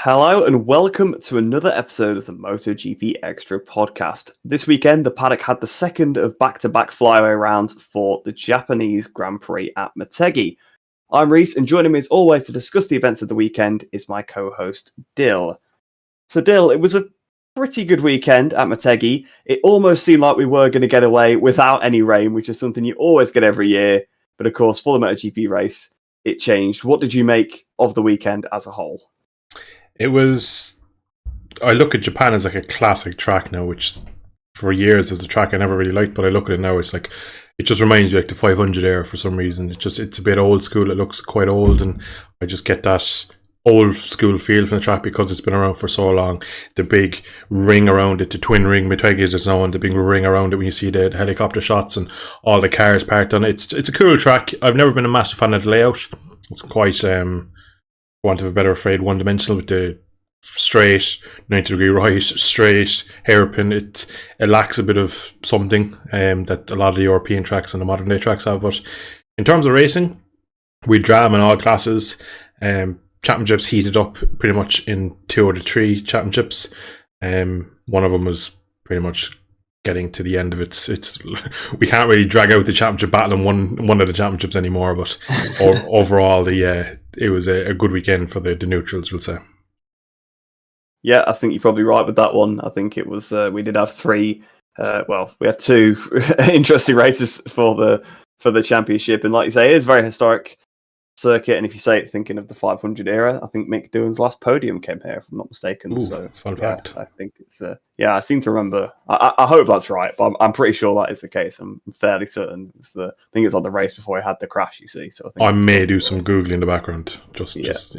Hello and welcome to another episode of the Motogp Xtra podcast. This weekend, the paddock had the second of back-to-back flyaway rounds for the Japanese Grand Prix at Motogp. I'm Rhys, and joining me as always to discuss the events of the weekend is my co-host, Dill. So Dill, it was a pretty good weekend at Motogp. It almost seemed like we were going to get away without any rain, which is something you always get every year. But of course, for the MotoGP race, it changed. What did you make of the weekend as a whole? I look at Japan as like a classic track now, which for years was a track I never really liked, but I look at it now, it just reminds me like the 500 era for some reason. It's a bit old school, it looks quite old, and I just get that old school feel from the track because it's been around for so long. The big ring around it, the twin ring Motogp is now on, the big ring around it when you see the helicopter shots and all the cars parked on it. It's a cool track. I've never been a massive fan of the layout. It's quite want of a better phrase, one-dimensional with the straight 90-degree right, straight hairpin. It lacks a bit of something that a lot of the European tracks and the modern day tracks have. But in terms of racing, we drama in all classes. Championships heated up pretty much in 2 out of 3 championships. One of them was pretty much getting to the end of it. We can't really drag out the championship battle in one of the championships anymore. But overall, it was a good weekend for the neutrals, we'll say. Yeah, I think you're probably right with that one. I think it was we did have 3. We had 2 interesting races for the championship, and like you say, it is a very historic circuit. And if you say it thinking of the 500 era, I think Mick Doohan's last podium came here, if I'm not mistaken. Ooh, so fun fact. I think it's I seem to remember. I hope that's right, but I'm pretty sure that is the case. I'm fairly certain. I think it was on the race before he had the crash. You see, so I may do some googling in the background.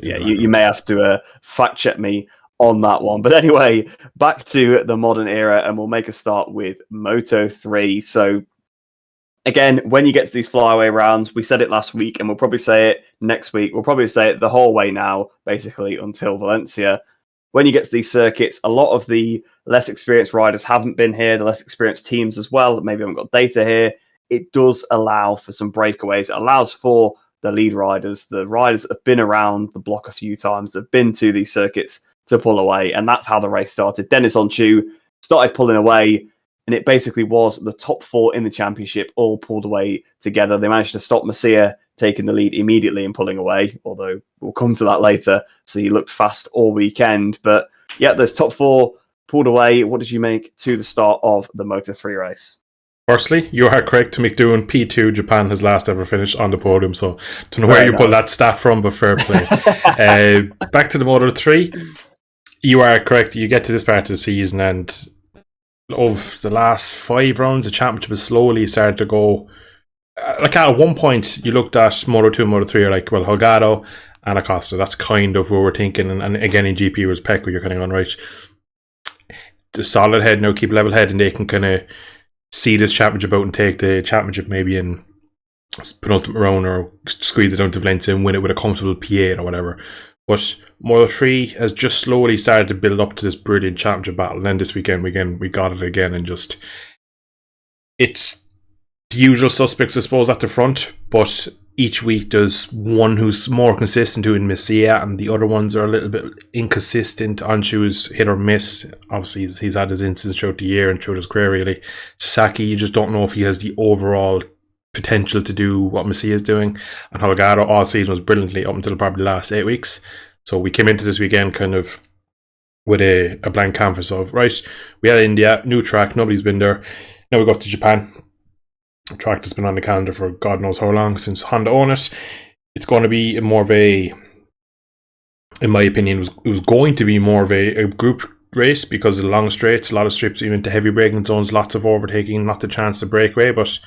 You may have to fact check me on that one. But anyway, back to the modern era, and we'll make a start with Moto 3. So again, when you get to these flyaway rounds, we said it last week, and we'll probably say it next week. We'll probably say it the whole way now, basically, until Valencia. When you get to these circuits, a lot of the less experienced riders haven't been here, the less experienced teams as well, that maybe haven't got data here. It does allow for some breakaways. It allows for the lead riders, the riders that have been around the block a few times, that have been to these circuits, to pull away. And that's how the race started. Dennis Onchu started pulling away, and it basically was the top 4 in the championship all pulled away together. They managed to stop Masia taking the lead immediately and pulling away, although we'll come to that later. So he looked fast all weekend. But yeah, those top 4 pulled away. What did you make to the start of the Moto 3 race? Firstly, you are correct to make doing P2. Japan has last ever finished on the podium, so don't know where you pulled that stat from, but fair play. Back to the Moto 3. You are correct. You get to this part of the season, and of the last 5 rounds, the championship has slowly started to go. Like at one point, you looked at Moto 2 and Moto 3, you're like, well, Holgado and Acosta, that's kind of what we're thinking. And again, in GP, it was Pecco, you're kind of on right. The solid head now, keep a level head, and they can kind of see this championship out and take the championship maybe in penultimate round or squeeze it down to Valencia and win it with a comfortable P8 or whatever. But Moto 3 has just slowly started to build up to this brilliant championship battle. And then this weekend, we got it again, and just it's the usual suspects, I suppose, at the front. But each week there's one who's more consistent, who in Masia, and the other ones are a little bit inconsistent. Anshu's hit or miss. Obviously, he's had his incidents throughout the year and throughout his career, really. Sasaki, you just don't know if he has the overall potential to do what Masia is doing. And Holgado all season was brilliantly up until probably the last 8 weeks. So we came into this weekend kind of with a blank canvas of, right, we had India, new track, nobody's been there. Now we got to Japan, a track that's been on the calendar for God knows how long, since Honda own it. It's going to be more of a, in my opinion, it was going to be more of a group race because of the long straights, a lot of strips, even to heavy braking zones, lots of overtaking, not the chance to break away, but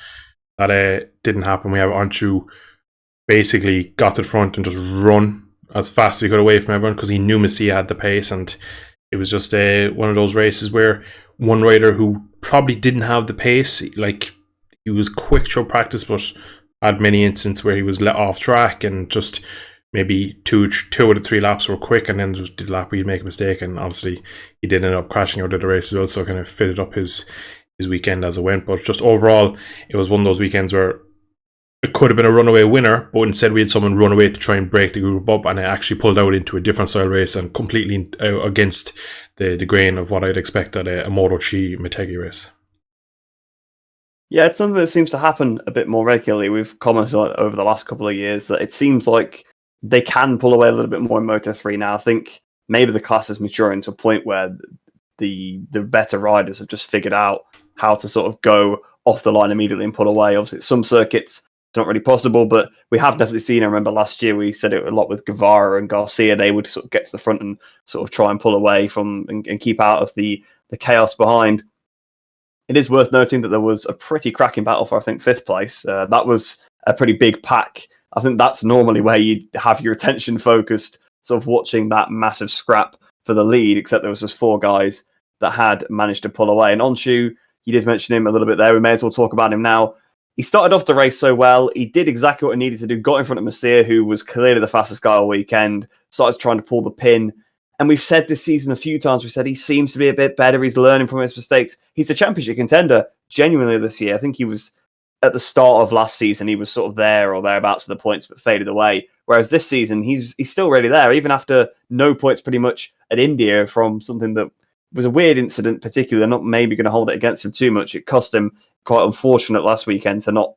that didn't happen. We have Anshu basically got to the front and just run as fast as he could away from everyone because he knew Masia had the pace, and it was just one of those races where one rider who probably didn't have the pace, like he was quick through practice, but had many instances where he was let off track, and just maybe two out of 3 laps were quick, and then just did a lap where he'd make a mistake, and obviously he did end up crashing out of the race as well, so kind of fitted up his weekend as it went. But just overall, it was one of those weekends where it could have been a runaway winner, but instead we had someone run away to try and break the group up, and it actually pulled out into a different style race and completely against the grain of what I'd expect at a Moto3 Motogp race. Yeah, it's something that seems to happen a bit more regularly. We've commented on it over the last couple of years that it seems like they can pull away a little bit more in Moto3 now. I think maybe the class is maturing to a point where the better riders have just figured out how to sort of go off the line immediately and pull away. Obviously, some circuits it's not really possible, but we have definitely seen. I remember last year we said it a lot with Guevara and Garcia. They would sort of get to the front and sort of try and pull away from and keep out of the chaos behind. It is worth noting that there was a pretty cracking battle for, I think, 5th place. That was a pretty big pack. I think that's normally where you have your attention focused, sort of watching that massive scrap for the lead, except there was just 4 guys that had managed to pull away. And Onshu, you did mention him a little bit there. We may as well talk about him now. He started off the race so well. He did exactly what he needed to do. Got in front of Masia, who was clearly the fastest guy all weekend. Started trying to pull the pin. And we've said this season a few times, we said he seems to be a bit better. He's learning from his mistakes. He's a championship contender, genuinely, this year. I think he was, at the start of last season, he was sort of there or thereabouts for the points, but faded away. Whereas this season, he's still really there, even after no points pretty much at India from something that was a weird incident, particularly. They're not maybe going to hold it against him too much. It cost him quite unfortunate last weekend to not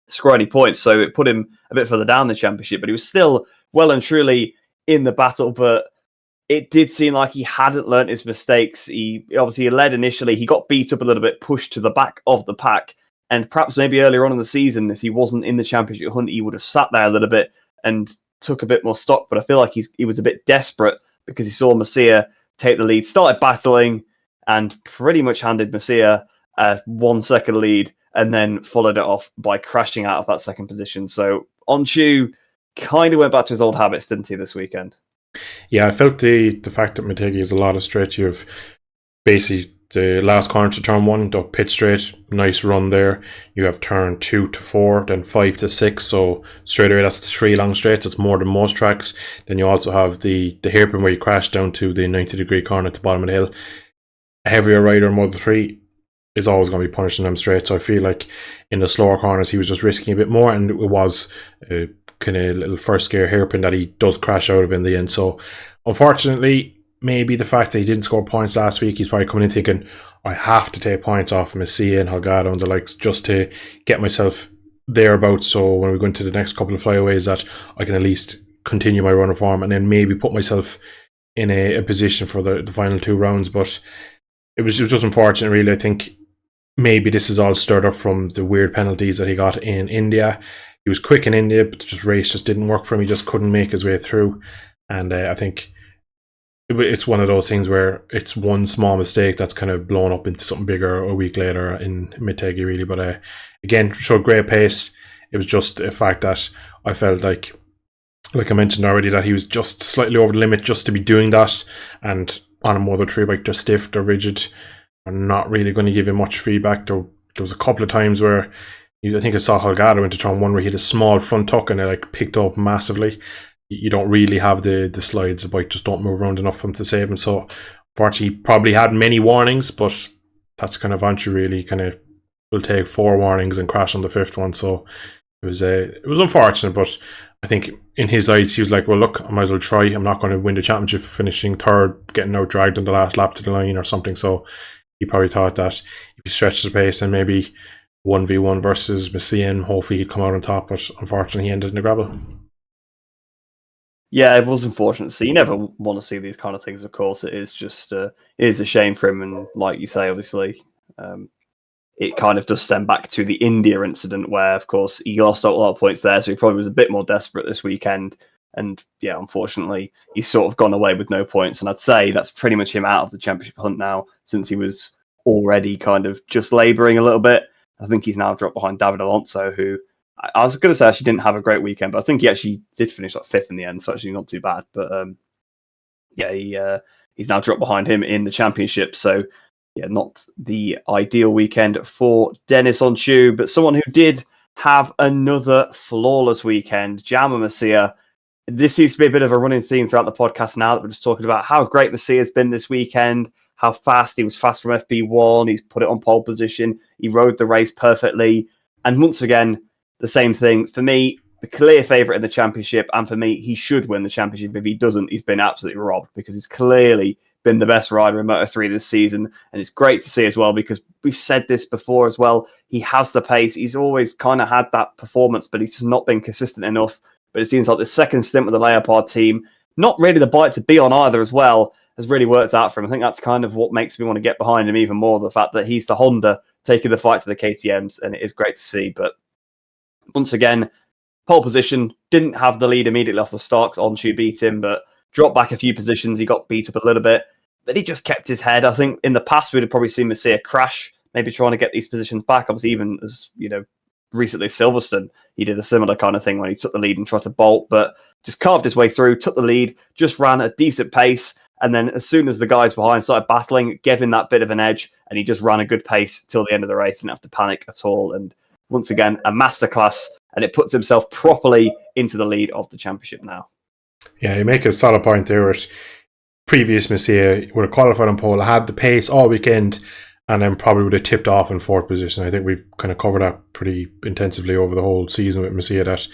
score any points, so it put him a bit further down the championship, but he was still well and truly in the battle. But it did seem like he hadn't learnt his mistakes. He obviously led initially. He got beat up a little bit, pushed to the back of the pack. And perhaps maybe earlier on in the season, if he wasn't in the championship hunt, he would have sat there a little bit and took a bit more stock. But I feel like he was a bit desperate because he saw Masia take the lead, started battling, and pretty much handed Masia a 1 second lead, and then followed it off by crashing out of that second position. So Onshu kind of went back to his old habits, didn't he, this weekend? Yeah, I felt the fact that Motogp is a lot of stretch. You have basically the last corner to turn 1, up pit straight, nice run there. You have turn 2 to 4, then 5 to 6. So straight away, that's 3 long straights. It's more than most tracks. Then you also have the hairpin where you crash down to the 90-degree corner at the bottom of the hill. A heavier rider in Moto3 is always going to be punishing them straight. So I feel like in the slower corners, he was just risking a bit more, and it was kind of little first gear hairpin that he does crash out of in the end. So unfortunately, maybe the fact that he didn't score points last week, he's probably coming in thinking, I have to take points off Masia and Holgado and the likes just to get myself thereabouts, so when we go into the next couple of flyaways that I can at least continue my run of form and then maybe put myself in a position for the final 2 rounds. But it was just unfortunate, really. I think maybe this is all stirred up from the weird penalties that he got in India. He was quick in India, but the race just didn't work for him. He just couldn't make his way through. And I think it's one of those things where it's one small mistake that's kind of blown up into something bigger a week later in Motogp, really. But again, showed great pace. It was just a fact that I felt like I mentioned already, that he was just slightly over the limit just to be doing that. And on a Moto3 bike, they're stiff, they're rigid, they're not really going to give you much feedback. There was a couple of times where I think I saw Holgado into turn 1 where he had a small front tuck and it picked up massively. You don't really have the slides. The bike just don't move around enough for him to save him. So unfortunately, he probably had many warnings, but that's kind of Onshu really kind of will take 4 warnings and crash on the 5th one. So it was unfortunate, but I think in his eyes, he was like, well, look, I might as well try. I'm not going to win the championship finishing 3rd, getting out dragged on the last lap to the line or something. So he probably thought that if he stretched the pace and maybe 1v1 versus Masia, and hopefully he'd come out on top, but unfortunately he ended in the gravel. Yeah, it was unfortunate to see. You never want to see these kind of things, of course. It is just it is a shame for him, and like you say, obviously, it kind of does stem back to the India incident where, of course, he lost a lot of points there, so he probably was a bit more desperate this weekend. And yeah, unfortunately, he's sort of gone away with no points. And I'd say that's pretty much him out of the championship hunt now, since he was already kind of just labouring a little bit. I think he's now dropped behind David Alonso, who I was going to say actually didn't have a great weekend, but I think he actually did finish like 5th in the end, so actually not too bad. But yeah, he's now dropped behind him in the championship. So yeah, not the ideal weekend for Dennis Onshu, but someone who did have another flawless weekend, Jaume Masia. This seems to be a bit of a running theme throughout the podcast now that we're just talking about how great Masia's been this weekend, how fast he was fast from FP1. He's put it on pole position. He rode the race perfectly. And once again, the same thing. For me, the clear favourite in the championship, and for me, he should win the championship. If he doesn't, he's been absolutely robbed, because he's clearly been the best rider in Moto3 this season. And it's great to see as well, because we've said this before as well. He has the pace. He's always kind of had that performance, but he's just not been consistent enough. But it seems like the second stint with the Leopard team, not really the bike to be on either as well, has really worked out for him. I think that's kind of what makes me want to get behind him even more, the fact that he's the Honda taking the fight to the KTMs, and it is great to see. But once again, pole position, didn't have the lead immediately off the start. Onshu beat him, but dropped back a few positions. He got beat up a little bit, but he just kept his head. I think in the past, we'd have probably seen Messier crash, maybe trying to get these positions back. Obviously, even as, recently Silverstone, he did a similar kind of thing when he took the lead and tried to bolt, but just carved his way through, took the lead, just ran a decent pace. And then as soon as the guys behind started battling, gave him that bit of an edge, and he just ran a good pace till the end of the race. Didn't have to panic at all. And once again, a masterclass, and it puts himself properly into the lead of the championship now. Yeah, you make a solid point there. Previous Messier would have qualified on pole, had the pace all weekend, and then probably would have tipped off in fourth position. I think we've kind of covered that pretty intensively over the whole season with Messier, that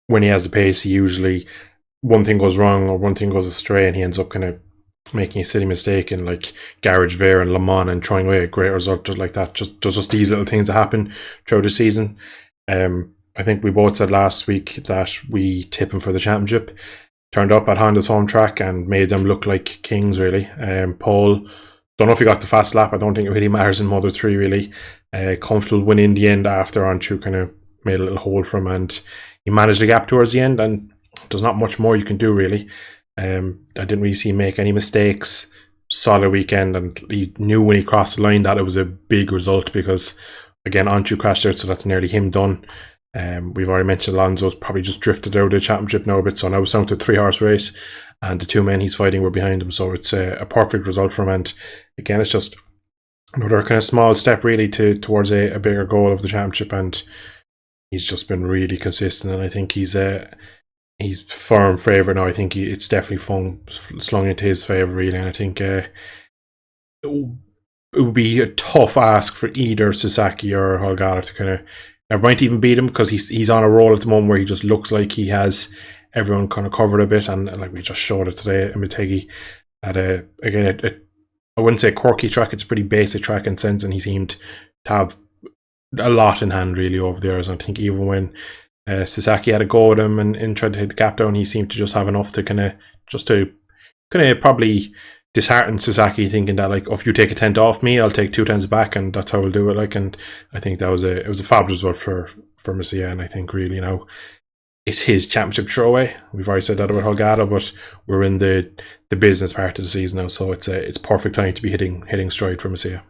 when he has the pace, he usually, one thing goes wrong or one thing goes astray, and he ends up kind of making a silly mistake in like Garage Vert and Le Mans and throwing away a great result just like that. Just these little things that happen throughout the season. I think we both said last week that we tip him for the championship. Turned up at Honda's home track and made them look like kings, really. Paul, don't know if he got the fast lap. I don't think it really matters in Moto3, really. Comfortable win in the end after Onshu kind of made a little hole for him, and he managed the gap towards the end, and there's not much more you can do, really. I didn't really see him make any mistakes. Solid weekend, and he knew when he crossed the line that it was a big result, because again, Onshu crashed out, so that's nearly him done. We've already mentioned Alonso's probably just drifted out of the championship now a bit, so now it's down to a 3-horse race, and the two men he's fighting were behind him, so it's a perfect result for him. And again, it's just another kind of small step really towards a bigger goal of the championship, and he's just been really consistent, and I think he's firm favourite now. I think it's definitely slung into his favour, really, and I think it would be a tough ask for either Sasaki or Holgado to kind of, I might even beat him, because he's on a roll at the moment where he just looks like he has everyone kind of covered a bit, and like we just showed it today in Motogp at I wouldn't say quirky track, it's a pretty basic track in sense, and he seemed to have a lot in hand really over the years. I think even when Sasaki had a go at him and tried to hit the gap down, he seemed to just have enough to kind of probably dishearten Sasaki, thinking that like, if you take a tent off me, I'll take 2 tents back, and that's how we'll do it. Like, and I think it was a fabulous result for Messier, and I think really now it's his championship throwaway. We've already said that about Holgado, but we're in the business part of the season now, so it's perfect time to be hitting stride for Messier.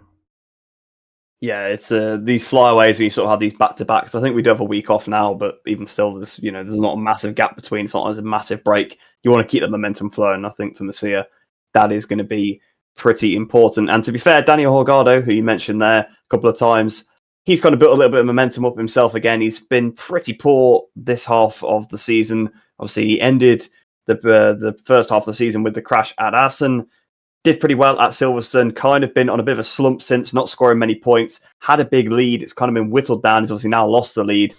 Yeah, it's these flyaways when you sort of have these back-to-backs. I think we do have a week off now, but even still, there's not a massive gap between. It's not a massive break. You want to keep the momentum flowing. I think for Messier, that is going to be pretty important. And to be fair, Daniel Holgado, who you mentioned there a couple of times, he's kind of built a little bit of momentum up himself again. He's been pretty poor this half of the season. Obviously, he ended the first half of the season with the crash at Assen. Did pretty well at Silverstone, kind of been on a bit of a slump since, not scoring many points. Had a big lead. It's kind of been whittled down. He's obviously now lost the lead.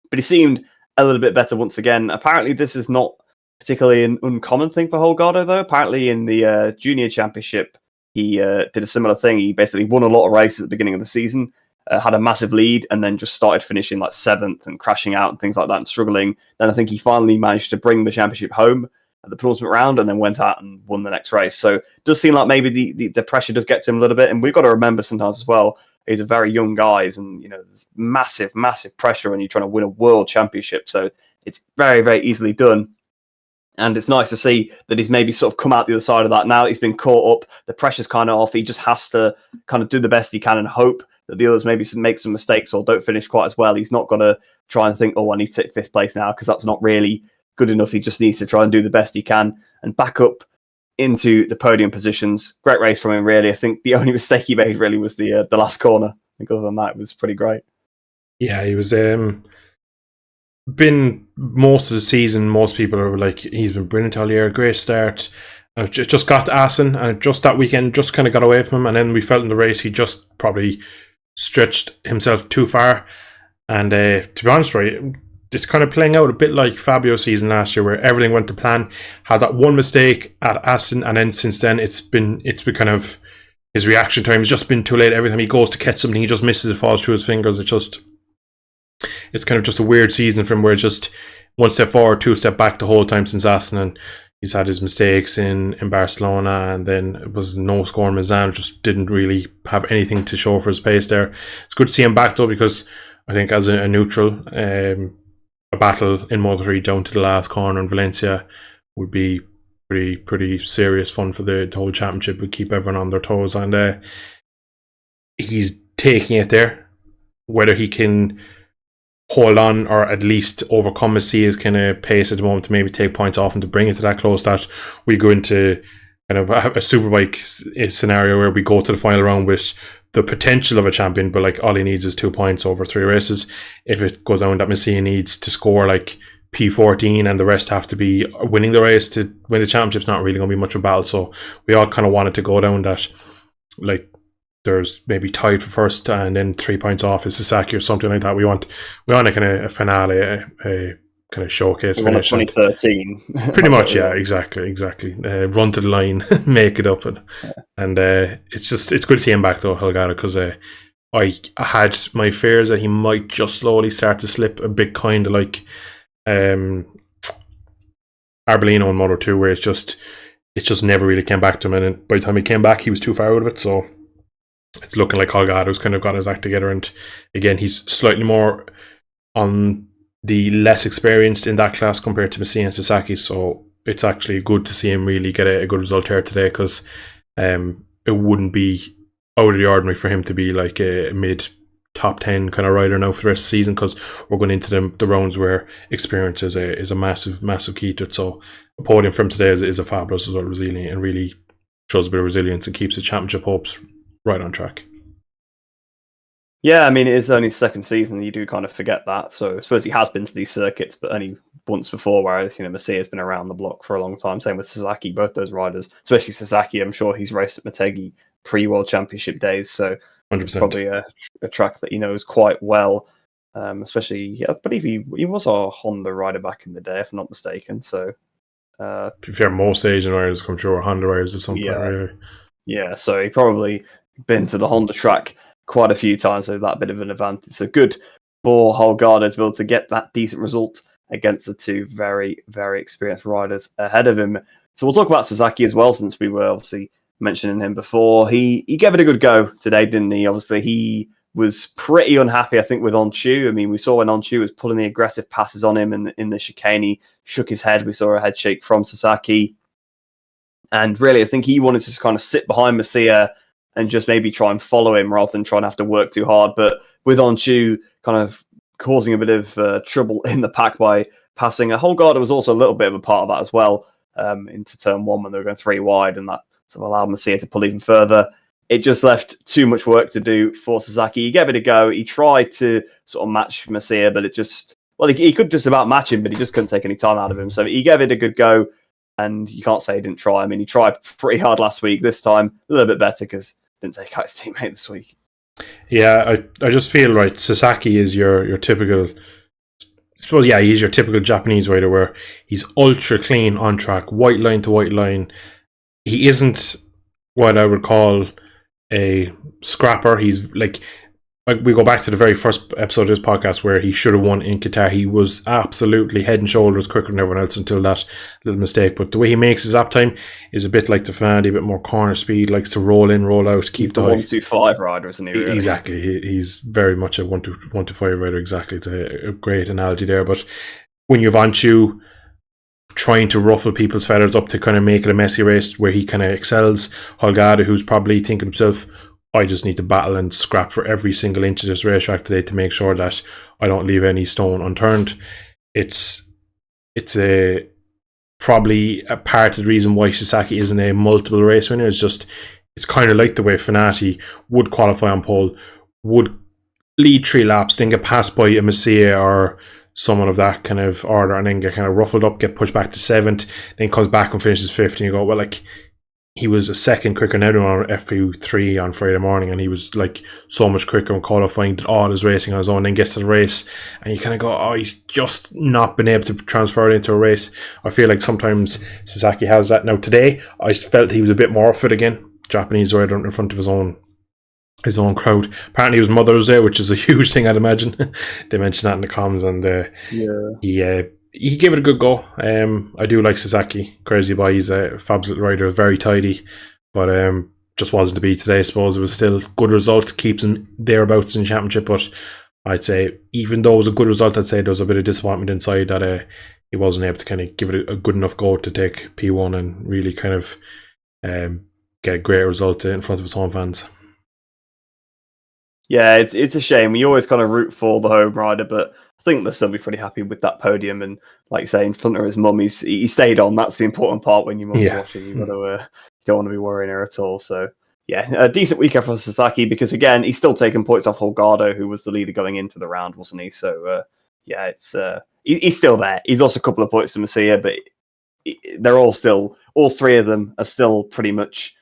But he seemed a little bit better once again. Apparently, this is not particularly an uncommon thing for Holgado, though. Apparently, in the junior championship, he did a similar thing. He basically won a lot of races at the beginning of the season, had a massive lead, and then just started finishing like 7th and crashing out and things like that and struggling. Then I think he finally managed to bring the championship home at the penultimate round, and then went out and won the next race. So it does seem like maybe the pressure does get to him a little bit. And we've got to remember sometimes as well, he's a very young guy, and there's massive pressure when you're trying to win a world championship. So it's very, very easily done. And it's nice to see that he's maybe sort of come out the other side of that. Now he's been caught up, the pressure's kind of off. He just has to kind of do the best he can and hope that the others maybe make some mistakes or don't finish quite as well. He's not got to try and think, I need to take 5th place now, because that's not really good enough. He just needs to try and do the best he can and back up into the podium positions. Great race from him, really. I think the only mistake he made really was the last corner. I think other than that, it was pretty great. Yeah, he was been most of the season. Most people are like, he's been brilliant all year. Great start. And just got to Assen, and just that weekend just kind of got away from him. And then we felt in the race he just probably stretched himself too far. And to be honest, right, it's kind of playing out a bit like Fabio's season last year, where everything went to plan. Had that one mistake at Aston, and then since then it's been kind of, his reaction time has just been too late. Every time he goes to catch something, he just misses. It falls through his fingers. It's kind of just a weird season for him, where it's just one step forward, two step back the whole time since Aston. And he's had his mistakes in Barcelona, and then it was no score in Mizan. Just didn't really have anything to show for his pace there. It's good to see him back though, because I think as a neutral, a battle in Moto3 down to the last corner in Valencia would be pretty serious fun for the whole championship. Would keep everyone on their toes, and he's taking it there. Whether he can hold on or at least overcome Messia's kind of pace at the moment to maybe take points off and to bring it to that close, that we go into kind of a superbike scenario where we go to the final round with the potential of a champion, but like all he needs is 2 points over 3 races. If it goes down that Messia needs to score like P14 and the rest have to be winning the race to win the championship's not really going to be much of a battle. So we all kind of wanted to go down that, like, there's maybe tied for first and then 3 points off is Sasaki or something like that. We want a kind of a finale, a kind of showcase finish. 2013. Pretty much, yeah, exactly. Run to the line, make it up, and it's good to see him back though, Holgado, because I had my fears that he might just slowly start to slip a bit, kind of like Arbolino in Moto 2, where it just never really came back to him, and by the time he came back, he was too far out of it. So it's looking like Holgado's kind of got his act together, and again, he's slightly more on the less experienced in that class compared to Messi and Sasaki, so it's actually good to see him really get a good result here today, because it wouldn't be out of the ordinary for him to be like a mid top 10 kind of rider now for the rest of the season, because we're going into the rounds where experience is a massive key to it. So a podium from today is a fabulous result, resilient, and really shows a bit of resilience and keeps the championship hopes right on track. Yeah, I mean, it is only his second season. You do kind of forget that. So I suppose he has been to these circuits, but only once before, whereas, Messia has been around the block for a long time. Same with Sasaki, both those riders, especially Sasaki. I'm sure he's raced at Motogp pre-World Championship days. So 100%. It's probably a track that he knows quite well. Especially, I believe he was a Honda rider back in the day, if I'm not mistaken. So, if you're most Asian riders come through, or Honda riders at some point, right? Yeah, so he probably been to the Honda track quite a few times, so that bit of an advantage. So good for Holgado to be able to get that decent result against the two very, very experienced riders ahead of him. So we'll talk about Sasaki as well, since we were obviously mentioning him before. He gave it a good go today, didn't he? Obviously, he was pretty unhappy, I think, with Onchu. I mean, we saw when Onchu was pulling the aggressive passes on him in the chicane, he shook his head. We saw a head shake from Sasaki. And really, I think he wanted to just kind of sit behind Messia and just maybe try and follow him rather than trying to have to work too hard. But with Onchu kind of causing a bit of trouble in the pack by passing, Holgado was also a little bit of a part of that as well, into turn one when they were going 3 wide, and that sort of allowed Messia to pull even further. It just left too much work to do for Sasaki. He gave it a go. He tried to sort of match Messia, but it just... Well, he could just about match him, but he just couldn't take any time out of him. So he gave it a good go, and you can't say he didn't try. I mean, he tried pretty hard last week. This time, a little bit better, because didn't take out his teammate this week. Yeah, I just feel, right, Sasaki is your typical... I suppose, yeah, he's your typical Japanese rider where he's ultra clean on track, white line to white line. He isn't what I would call a scrapper. He's like we go back to the very first episode of this podcast where he should have won in Qatar. He was absolutely head and shoulders quicker than everyone else until that little mistake. But the way he makes his lap time is a bit like the Fernandi, a bit more corner speed, likes to roll in, roll out, keep the 125 rider, isn't he? Really? Exactly. He's very much a 125 rider. Exactly. It's a great analogy there. But when you've Onchu trying to ruffle people's feathers up to kind of make it a messy race where he kind of excels, Holgado, who's probably thinking himself, I just need to battle and scrap for every single inch of this racetrack today to make sure that I don't leave any stone unturned. It's probably a part of the reason why Sasaki isn't a multiple race winner. It's kind of like the way Fenati would qualify on pole, would lead 3 laps, then get passed by a Messia or someone of that kind of order, and then get kind of ruffled up, get pushed back to 7th, then comes back and finishes 5th, and you go, well, like, he was a second quicker than everyone on FP3 on Friday morning, and he was like so much quicker in qualifying, did all his racing on his own, then gets to the race, and you kind of go, oh, he's just not been able to transfer it into a race. I feel like sometimes Sasaki has that. Now today, I felt he was a bit more fit again. Japanese rider in front of his own crowd. Apparently it was Mother's Day, which is a huge thing, I'd imagine. They mentioned that in the comms, and he gave it a good go. I do like Sasaki. Crazy boy, he's a fabulous little rider, very tidy, but just wasn't to be today. I suppose it was still good result, keeps him thereabouts in the championship, but I'd say even though it was a good result, I'd say there was a bit of disappointment inside that he wasn't able to kind of give it a good enough go to take P1 and really kind of get a great result in front of his home fans. Yeah, it's a shame. We always kind of root for the home rider, but I think they'll still be pretty happy with that podium. And like you say, in front of his mum, he stayed on. That's the important part when your mum's watching. You don't want to be worrying her at all. So yeah, a decent weekend for Sasaki because again, he's still taking points off Holgado, who was the leader going into the round, wasn't he? So yeah, it's he's still there. He's lost a couple of points to Masia, but they're all three of them are still pretty much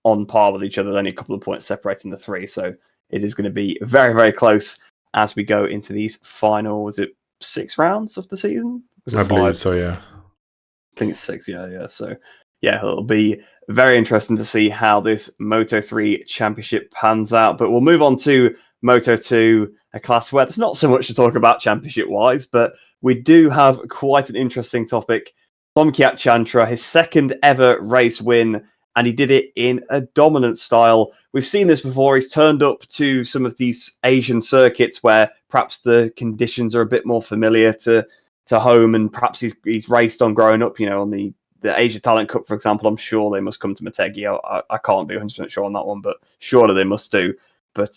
on par with each other. There's only a couple of points separating the three. So it is going to be very, very close as we go into these final, was it 6 rounds of the season? Was it I 5? believe so, yeah. I think it's 6, yeah. So, yeah, it'll be very interesting to see how this Moto 3 championship pans out. But we'll move on to Moto 2, a class where there's not so much to talk about championship-wise, but we do have quite an interesting topic. Motogp Xtra, his second ever race win, and he did it in a dominant style. We've seen this before. He's turned up to some of these Asian circuits where perhaps the conditions are a bit more familiar to home, and perhaps he's raced on growing up, on the Asia Talent Cup, for example. I'm sure they must come to Motegi. I can't be 100% sure on that one, but surely they must do. But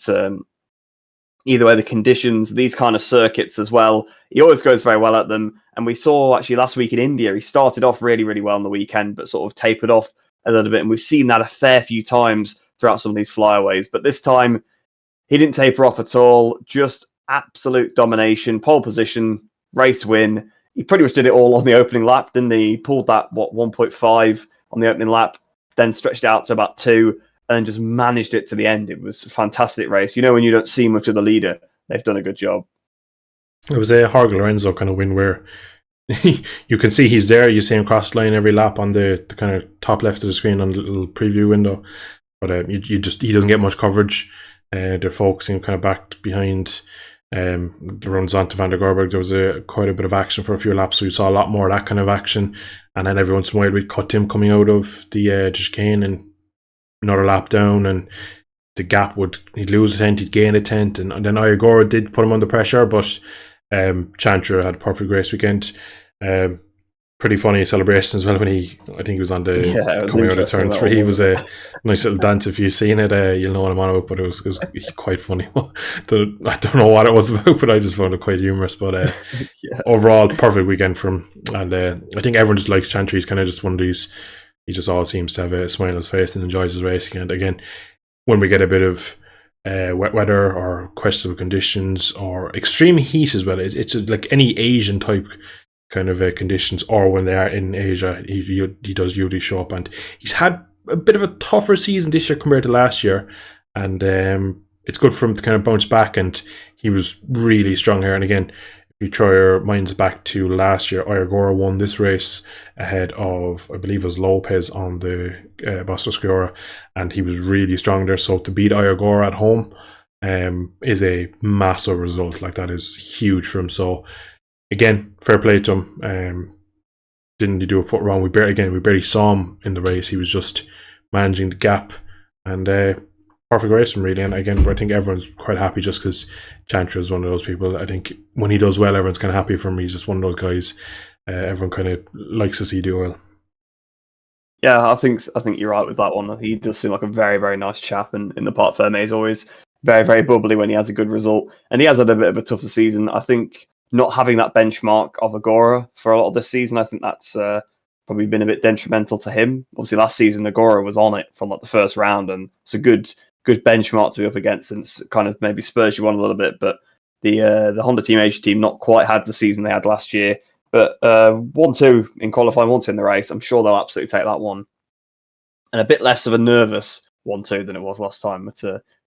either way, the conditions, these kind of circuits as well, he always goes very well at them. And we saw actually last week in India, he started off really, really well on the weekend, but sort of tapered off a little bit. And we've seen that a fair few times throughout some of these flyaways. But this time, he didn't taper off at all. Just absolute domination, pole position, race win. He pretty much did it all on the opening lap, didn't he? He pulled that, 1.5 on the opening lap, then stretched it out to about 2, and just managed it to the end. It was a fantastic race. When you don't see much of the leader, they've done a good job. It was a Jorge Lorenzo kind of win where you can see he's there. You see him cross the line every lap on the kind of top left of the screen on the little preview window. But he doesn't get much coverage. They're focusing kind of back behind the runs onto Van der Gorberg. There was quite a bit of action for a few laps, so you saw a lot more of that kind of action. And then every once in a while we'd cut him coming out of the chicane and another lap down, and the gap he'd lose a tenth, he'd gain a tenth, and then Ayagora did put him under pressure, but Xtra had a perfect race weekend. Pretty funny celebration as well when I think he was on the coming out of turn 3. It was a nice little dance. If you've seen it, you'll know what I'm on about, but it was quite funny. I don't know what it was about, but I just found it quite humorous. But overall, perfect weekend for him, and I think everyone just likes Xtra. He's kind of just one of these, he just always seems to have a smile on his face and enjoys his racing. And again, when we get a bit of wet weather or questionable conditions or extreme heat as well, it's like any Asian type kind of conditions, or when they are in Asia, he does usually show up. And he's had a bit of a tougher season this year compared to last year, and it's good for him to kind of bounce back, and he was really strong here. And again, if you try your minds back to last year, Ayagora won this race ahead of, I believe it was Lopez on the Boston Sciora, and he was really strong there. So to beat Ayagora at home is a massive result. Like, that is huge for him. So again, fair play to him. Didn't he do a foot wrong? We barely saw him in the race. He was just managing the gap, and perfect race from really. And again, I think everyone's quite happy just because Xtra is one of those people. I think when he does well, everyone's kind of happy for him. He's just one of those guys everyone kind of likes to see do well. Yeah, I think you're right with that one. He does seem like a very, very nice chap, and in the Parc Fermé is always very, very bubbly when he has a good result. And he has had a bit of a tougher season. I think not having that benchmark of Agora for a lot of this season, I think that's probably been a bit detrimental to him. Obviously, last season Agora was on it from like the first round, and it's a good benchmark to be up against, and it's kind of maybe spurs you on a little bit. But the Honda Team Asia team not quite had the season they had last year, but 1-2 in qualifying, 1-2 in the race. I'm sure they'll absolutely take that one. and a bit less of a nervous 1-2 than it was last time at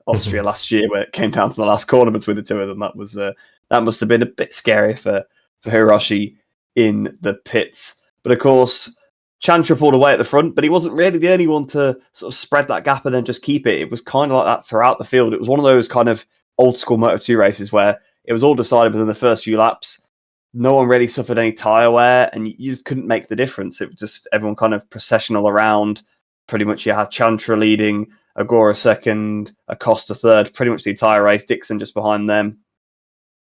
Austria last year, where it came down to the last corner between the two of them. That must have been a bit scary for Hiroshi in the pits. But of course, Chantra pulled away at the front, but he wasn't really the only one to sort of spread that gap and then just keep it. It was kind of like that throughout the field. It was one of those kind of old school Moto2 races where it was all decided within the first few laps. No one really suffered any tyre wear, and you just couldn't make the difference. It was just everyone kind of processional around. Pretty much you had Chantra leading, Agora second, Acosta third, pretty much the entire race. Dixon just behind them,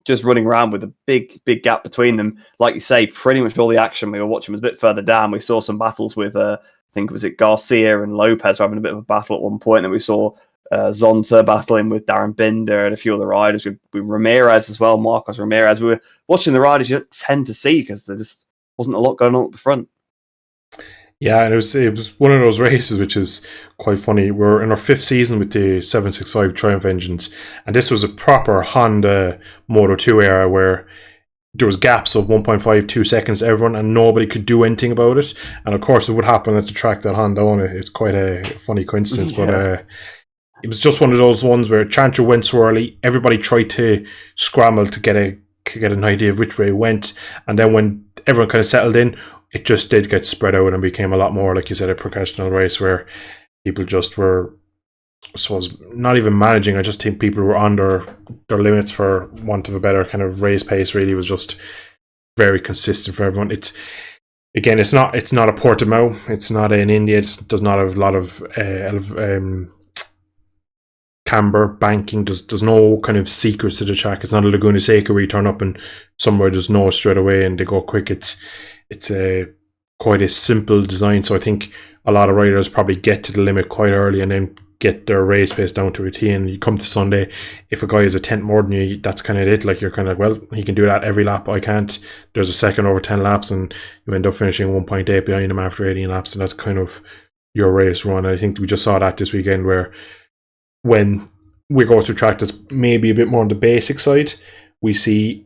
just running around with a big gap between them. Like you say, pretty much all the action we were watching was a bit further down. We saw some battles with, I think, was it Garcia and Lopez having a bit of a battle at one point, and we saw Zonta battling with Darren Binder and a few other riders, with Ramirez as well, Marcos Ramirez. We were watching the riders you don't tend to see because there just wasn't a lot going on at the front. Yeah, and it was one of those races which is quite funny. We're in our 5th season with the 765 Triumph engines, and this was a proper Honda Moto2 era where there was gaps of 1.5-2 seconds to everyone, and nobody could do anything about it. And of course, it would happen at the track that Honda owned. It's quite a funny coincidence, but it was just one of those ones where Chantra went so early, everybody tried to scramble to get an idea of which way it went, and then when everyone kind of settled in, it just did get spread out and became a lot more, like you said, a professional race where people just were, I suppose, not even managing. I just think people were on their limits, for want of a better kind of race pace. Really was just very consistent for everyone. It's not a Portimao. It's not in India. It does not have a lot of camber banking. There's no kind of secrets to the track. It's not a Laguna Seca where you turn up and somewhere just know straight away and they go quick. It's quite a simple design, so I think a lot of riders probably get to the limit quite early and then get their race pace down to a T. And you come to Sunday, if a guy is a tenth more than you, that's kind of it. Like, you're kind of like, well, he can do that every lap. I can't. There's a second over 10 laps, and you end up finishing 1.8 behind him after 18 laps, and that's kind of your race run. I think we just saw that this weekend, where when we go to a track that's maybe a bit more on the basic side, we see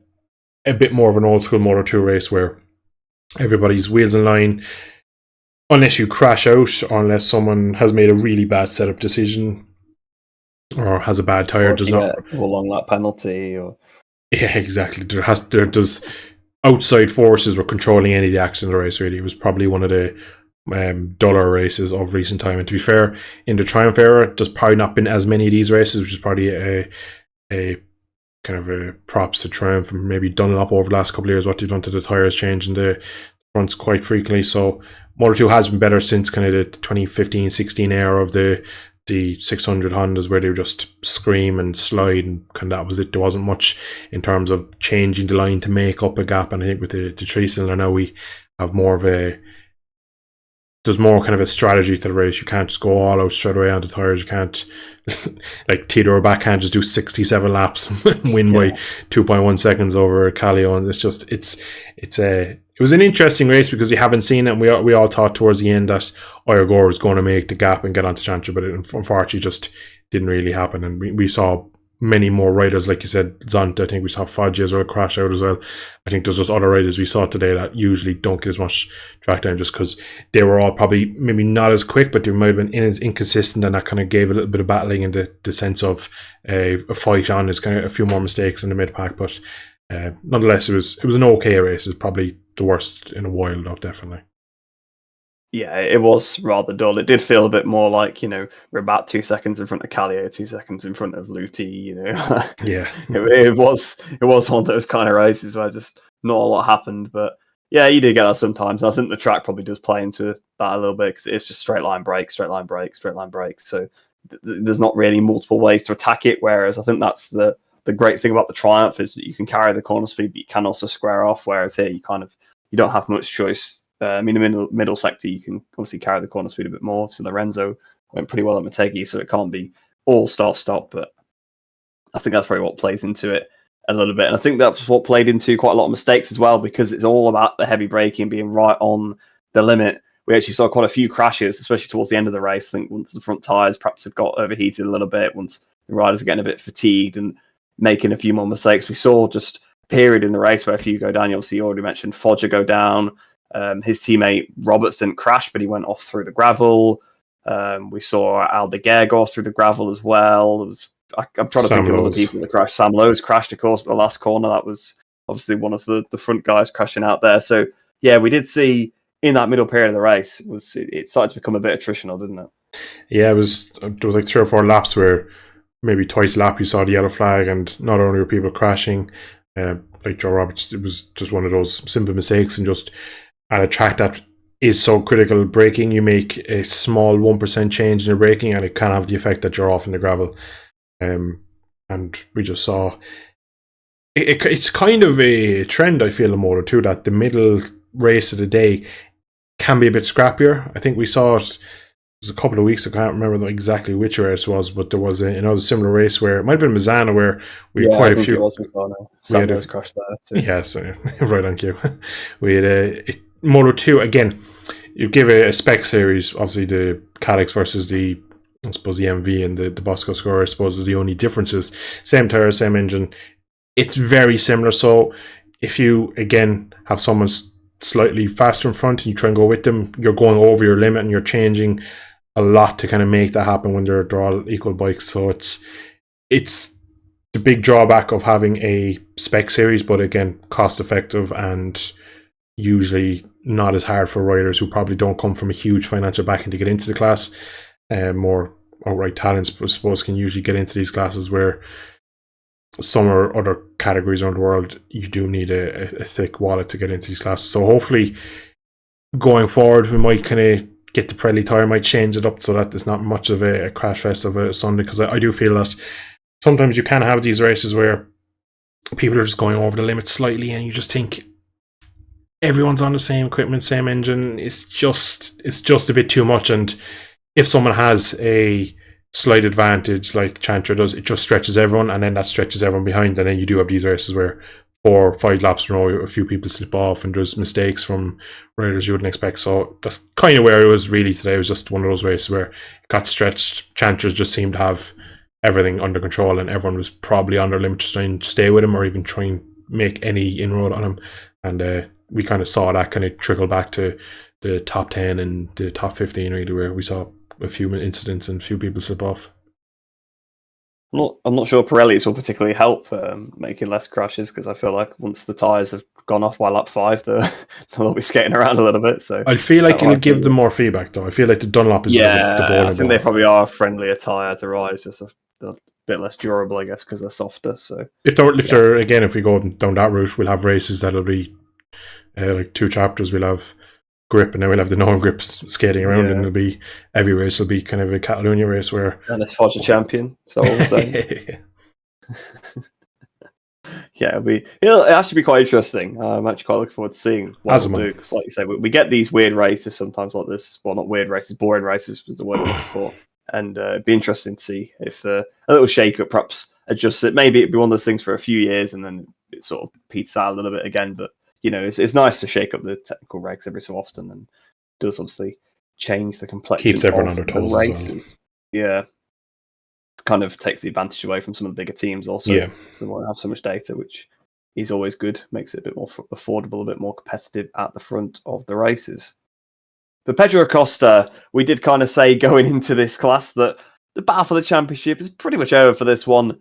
a bit more of an old school Moto2 race where everybody's wheels in line, unless you crash out or unless someone has made a really bad setup decision or has a bad tire. Does not a long lap penalty, or exactly. There's outside forces were controlling any of the action in the race. Really, it was probably one of the duller races of recent time. And to be fair, in the Triumph era, there's probably not been as many of these races, which is probably a kind of a props to Triumph and maybe Dunlop over the last couple of years, what they've done to the tyres, changing the fronts quite frequently. So Moto2 has been better since kind of the 2015-16 era of the 600 Hondas, where they would just scream and slide, and kind of that was it. There wasn't much in terms of changing the line to make up a gap, and I think with the 3-cylinder now we have more of there's more kind of a strategy to the race. You can't just go all out straight away on the tyres. You can't, like Tito or back can't just do 67 laps and win by 2.1 seconds over Callio. And it was an interesting race because you haven't seen it. And we all thought towards the end that Oyagor was going to make the gap and get onto Chantra, but it unfortunately just didn't really happen. And we saw many more riders, like you said, Zonta. I think we saw Foggia as well crash out as well. I think there's just other riders we saw today that usually don't get as much track time just because they were all probably maybe not as quick, but they might have been inconsistent, and that kind of gave a little bit of battling and the sense of a fight on. Is kind of a few more mistakes in the mid pack, but nonetheless, it was an okay race. It was probably the worst in a while, though, definitely. Yeah, it was rather dull. It did feel a bit more like, we're about 2 seconds in front of Callio, 2 seconds in front of Luti, Yeah. it was one of those kind of races where just not a lot happened. But yeah, you do get that sometimes. I think the track probably does play into that a little bit because it's just straight line break, straight line break, straight line break. So there's not really multiple ways to attack it. Whereas I think that's the great thing about the Triumph is that you can carry the corner speed, but you can also square off. Whereas here you don't have much choice. I mean, in the middle sector, you can obviously carry the corner speed a bit more. So Lorenzo went pretty well at Motogp, so it can't be all start-stop. But I think that's probably what plays into it a little bit. And I think that's what played into quite a lot of mistakes as well, because it's all about the heavy braking being right on the limit. We actually saw quite a few crashes, especially towards the end of the race. I think once the front tyres perhaps had got overheated a little bit, once the riders are getting a bit fatigued and making a few more mistakes. We saw just a period in the race where a few go down. Obviously, you already mentioned Foggia go down. His teammate Roberts didn't crash, but he went off through the gravel. We saw Aldeguer go through the gravel as well. I'm trying to think of other people that crashed. Sam Lowe's crashed, of course, at the last corner. That was obviously one of the front guys crashing out there. So, yeah, we did see in that middle period of the race, it started to become a bit attritional, didn't it? Yeah, there was like 3 or 4 laps where maybe twice a lap you saw the yellow flag, and not only were people crashing, like Joe Roberts, it was just one of those simple mistakes, and just at a track that is so critical braking, you make a small 1% change in your braking and it can have the effect that you're off in the gravel. And we just saw it's kind of a trend, I feel, in Moto 2, that the middle race of the day can be a bit scrappier. I think we saw it was a couple of weeks, I can't remember exactly which race it was, but there was another similar race where it might have been Mazzana, where we had quite a few. Sandoz crashed there too. Yeah, so right on cue. We had Moto 2 again. You give a spec series, obviously the Calyx versus the MV and the Bosco score, I suppose, is the only differences. Same tire, same engine. It's very similar. So if you again have someone slightly faster in front and you try and go with them, you're going over your limit and you're changing a lot to kind of make that happen when they're all equal bikes. So it's the big drawback of having a spec series, but again, cost effective and usually not as hard for riders who probably don't come from a huge financial backing to get into the class. More outright talents, I suppose, can usually get into these classes, where some or other categories around the world you do need a thick wallet to get into these classes. So hopefully going forward we might kind of get the Pirelli tire, might change it up so that it's not much of a crash fest of a Sunday, because I do feel that sometimes you can have these races where people are just going over the limit slightly and you just think everyone's on the same equipment, same engine. It's just a bit too much, and if someone has a slight advantage like Chantra does, it just stretches everyone, and then that stretches everyone behind, and then you do have these races where 4 or 5 laps in a row a few people slip off and there's mistakes from riders you wouldn't expect. So that's kind of where it was really today. It was just one of those races where it got stretched. Chantra just seemed to have everything under control, and everyone was probably on their limit to try and stay with him or even try and make any inroad on him. And we kind of saw that kind of trickle back to the top 10 and the top 15 really, where we saw a few incidents and a few people slip off. I'm not sure Pirellis will particularly help making less crashes, because I feel like once the tyres have gone off by lap 5, they'll be skating around a little bit. So I feel like it'll give them more feedback, though. I feel like the Dunlop is the ball. I think they probably are a friendlier tyre to ride, just a bit less durable, I guess, because they're softer. So if we go down that route, we'll have races that'll be like 2 chapters. We'll have grip, and then we'll have the non-grips skating around, and it'll be every race will be kind of a Catalonia race where and it's Fodger champion. So all I'm saying. It'll actually be quite interesting. I'm actually quite looking forward to seeing what we'll do, because like you say, we get these weird races sometimes like this. Well, not weird races, boring races was the word I'm looking for. And it'd be interesting to see if a little shake-up perhaps adjusts it. Maybe it'd be one of those things for a few years and then it sort of peaks out a little bit again. But it's nice to shake up the technical regs every so often, and does obviously change the complexion. Keeps everyone on their toes races. as well. Yeah. Kind of takes the advantage away from some of the bigger teams also. Yeah. So they won't have so much data, which is always good. Makes it a bit more affordable, a bit more competitive at the front of the races. But Pedro Acosta, we did kind of say going into this class that the battle for the championship is pretty much over for this one.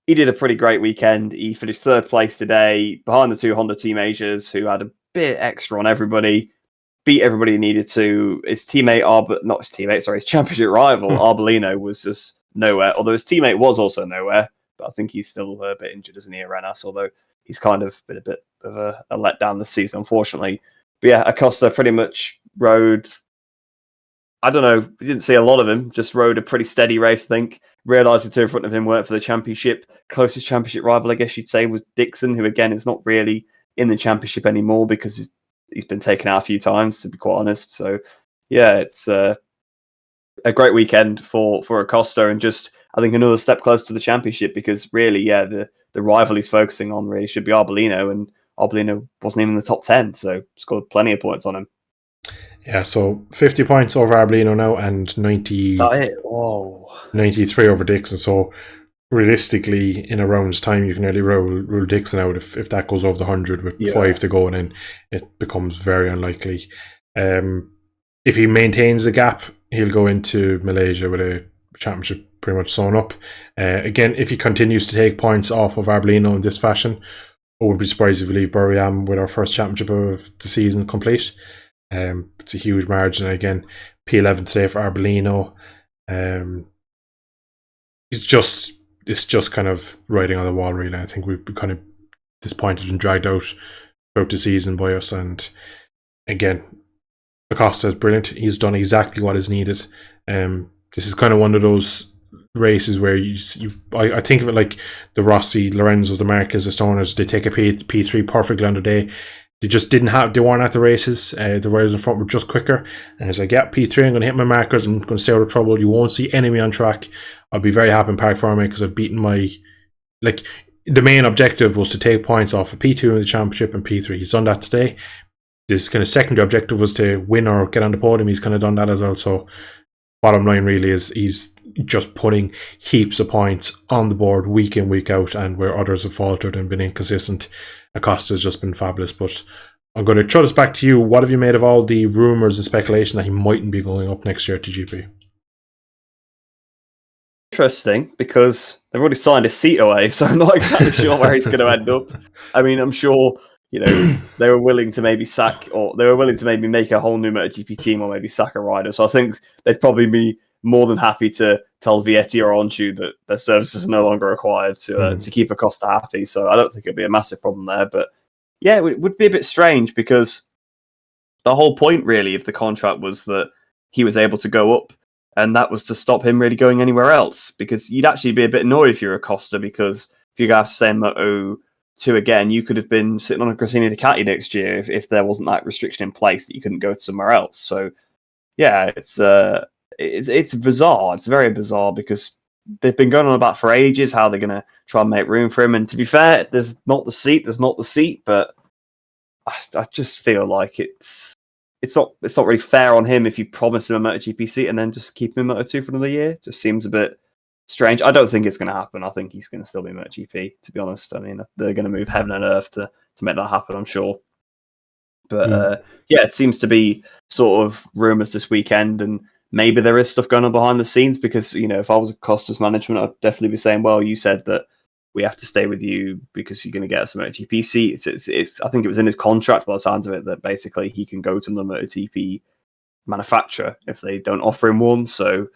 He did a pretty great weekend. He finished 3rd place today, behind the 2 Honda Team Asias, who had a bit extra on everybody. Beat everybody he needed to. His championship rival, Arbolino, was just nowhere. Although his teammate was also nowhere. But I think he's still a bit injured, isn't he, Arenas? Although he's kind of been a bit of a letdown this season, unfortunately. But yeah, Acosta pretty much rode, I don't know, we didn't see a lot of him, just rode a pretty steady race, I think. Realised the 2 in front of him weren't for the championship. Closest championship rival, I guess you'd say, was Dixon, who again is not really in the championship anymore because he's been taken out a few times, to be quite honest. So yeah, it's a great weekend for Acosta, and just, I think, another step closer to the championship, because really, the rival he's focusing on really should be Arbolino, and Arbolino wasn't even in the top 10, so scored plenty of points on him. Yeah, so 50 points over Arbolino now, and 93 over Dixon. So realistically, in a round's time, you can nearly rule Dixon out if that goes over the 100 with 5 to go, and then it becomes very unlikely. If he maintains the gap, he'll go into Malaysia with a championship pretty much sewn up. Again, if he continues to take points off of Arbolino in this fashion, I wouldn't be surprised if we leave Burriam with our first championship of the season complete. It's a huge margin. Again, P11 today for Arbolino. It's just kind of writing on the wall, really. I think we've kind of, this point has been dragged out throughout the season by us, and again, Acosta is brilliant. He's done exactly what is needed. This is kind of one of those races where I think of it like the Rossi, Lorenzos, the Marquez, the Stoners. They take a P3 perfectly on the day. They just they weren't at the races. The riders in front were just quicker. And it's like, yeah, P3, I'm going to hit my markers. I'm going to stay out of trouble. You won't see enemy on track. I'll be very happy in Park Farm because I've beaten my... Like, the main objective was to take points off of P2 in the championship and P3. He's done that today. This kind of secondary objective was to win or get on the podium. He's kind of done that as well. So, bottom line really is he's just putting heaps of points on the board week in, week out, and where others have faltered and been inconsistent, Acosta's just been fabulous. But I'm going to throw this back to you. What have you made of all the rumours and speculation that he mightn't be going up next year to GP? Interesting, because they've already signed a seat away, so I'm not exactly sure where he's going to end up. I mean, I'm sure, you know, they were willing to maybe sack, or they were willing to maybe make a whole new MotoGP team, or maybe sack a rider. So I think they'd probably be more than happy to tell Vietti or Onshu that their services are no longer required to keep Acosta happy. So I don't think it'd be a massive problem there. But yeah, it would be a bit strange, because the whole point really of the contract was that he was able to go up, and that was to stop him really going anywhere else. Because you'd actually be a bit annoyed if you're Acosta, because if you go have to stay in Moto 2 again, you could have been sitting on a Gresini Ducati next year if there wasn't that restriction in place that you couldn't go to somewhere else. So yeah, it's bizarre. It's very bizarre, because they've been going on about for ages how they're going to try and make room for him. And to be fair, there's not the seat, but I just feel like it's not really fair on him if you promise him a MotoGP seat and then just keep him in Moto 2 for another year. Just seems a bit strange. I don't think it's going to happen. I think he's going to still be MotoGP, to be honest. I mean, they're going to move heaven and earth to make that happen, I'm sure. But yeah, it seems to be sort of rumours this weekend, and maybe there is stuff going on behind the scenes, because, you know, if I was Costa's management, I'd definitely be saying, well, you said that we have to stay with you because you're going to get us a MotoGP seat. It's I think it was in his contract, by the sounds of it, that basically he can go to the MotoGP manufacturer if they don't offer him one. So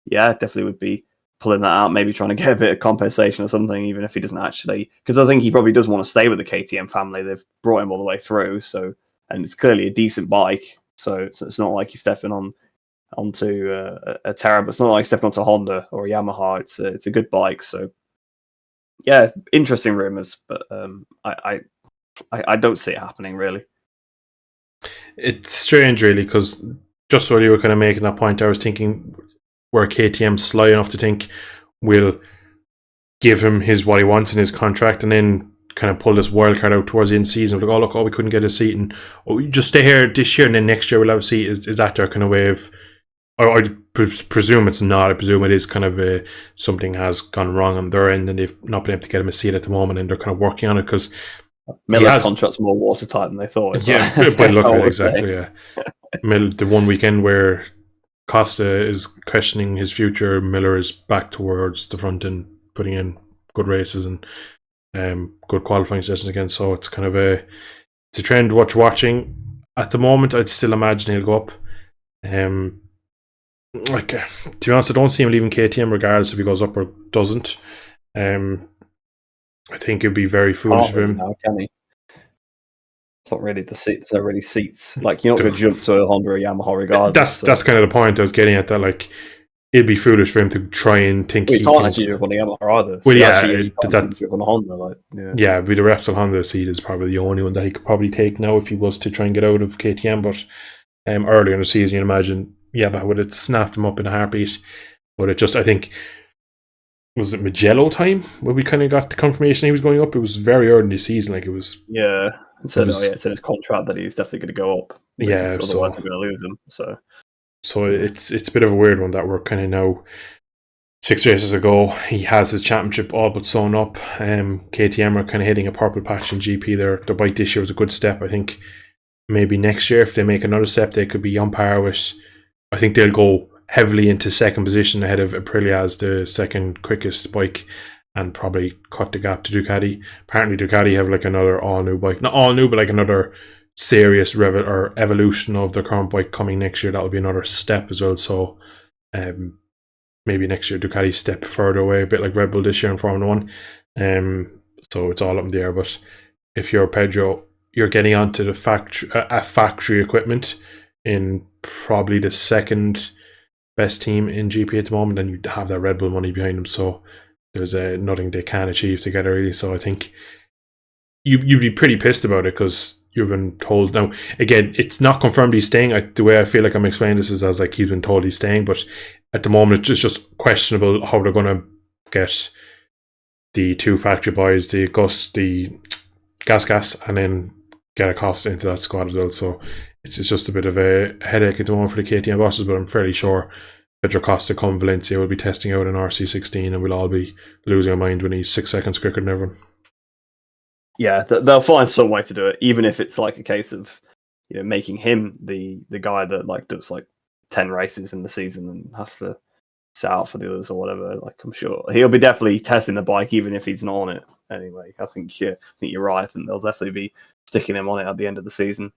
yeah, definitely would be pulling that out, maybe trying to get a bit of compensation or something, even if he doesn't actually, because I think he probably does want to stay with the KTM family. They've brought him all the way through, so, and it's clearly a decent bike, so it's not like he's stepping onto a terrible. It's not like stepping onto a Honda or a Yamaha. It's a good bike. So yeah, interesting rumors, but I don't see it happening really. It's strange, really, because just while you were kind of making that point, I was thinking where KTM's sly enough to think we'll give him what he wants in his contract, and then kind of pull this wild card out towards the end of the season. Like, oh look, we couldn't get a seat, and you just stay here this year, and then next year we'll have a seat. Is that their kind of way of? I presume it's not. I presume it is kind of something has gone wrong on their end, and they've not been able to get him a seat at the moment, and they're kind of working on it, because Miller's contract's more watertight than they thought. Yeah, by look at it, exactly. Yeah, the one weekend where Costa is questioning his future, Miller is back towards the front and putting in good races and good qualifying sessions again. So it's kind of it's a trend worth watching. At the moment, I'd still imagine he'll go up. To be honest, I don't see him leaving KTM regardless if he goes up or doesn't. I think it'd be very foolish of him. Now, can he? It's not really the seats. They're really seats. Like, you're not going to jump to a Honda or a Yamaha regardless. That's kind of the point I was getting at. That, like, it'd be foolish for him to try and think he can't actually do it on a Yamaha either. Well, yeah, that's on a Honda. Like, yeah, with the Repsol Honda seat is probably the only one that he could probably take now if he was to try and get out of KTM. But earlier in the season, you'd imagine, yeah, but would it snapped him up in a heartbeat? But it just, I think, was it Mugello time where we kind of got the confirmation he was going up? It was very early in the season, like it was. Yeah, it's in his contract that he's definitely going to go up. Yeah, otherwise we're going to lose him. So it's a bit of a weird one that we're kind of now 6 races ago. He has his championship all but sewn up. KTM are kind of hitting a purple patch in GP. Their bike this year was a good step. I think maybe next year if they make another step, they could be on par with. I think they'll go heavily into second position ahead of Aprilia as the second quickest bike, and probably cut the gap to Ducati. Apparently Ducati have like another all-new bike. Not all-new, but like another serious evolution of the current bike coming next year. That'll be another step as well. So maybe next year Ducati step further away, a bit like Red Bull this year in Formula 1. So it's all up in the air. But if you're Pedro, you're getting onto the factory equipment in probably the second best team in GP at the moment, and you have that Red Bull money behind them. So there's nothing they can achieve together really. So I think you'd be pretty pissed about it because you've been told. Now again, it's not confirmed he's staying. The way I feel like I'm explaining this is as like he's been told he's staying, but at the moment it's just questionable how they're going to get the two factory boys, the gas, and then get a cost into that squad as well. So it's just a bit of a headache at the moment for the KTM bosses, but I'm fairly sure Pedro Costa come Valencia will be testing out an RC16 and we'll all be losing our mind when he's 6 seconds quicker than everyone. Yeah, they'll find some way to do it, even if it's like a case of making him the guy that like does like 10 races in the season and has to sit out for the others or whatever. Like I'm sure he'll be definitely testing the bike even if he's not on it. Anyway, I think you're right. I think they'll definitely be sticking him on it at the end of the season.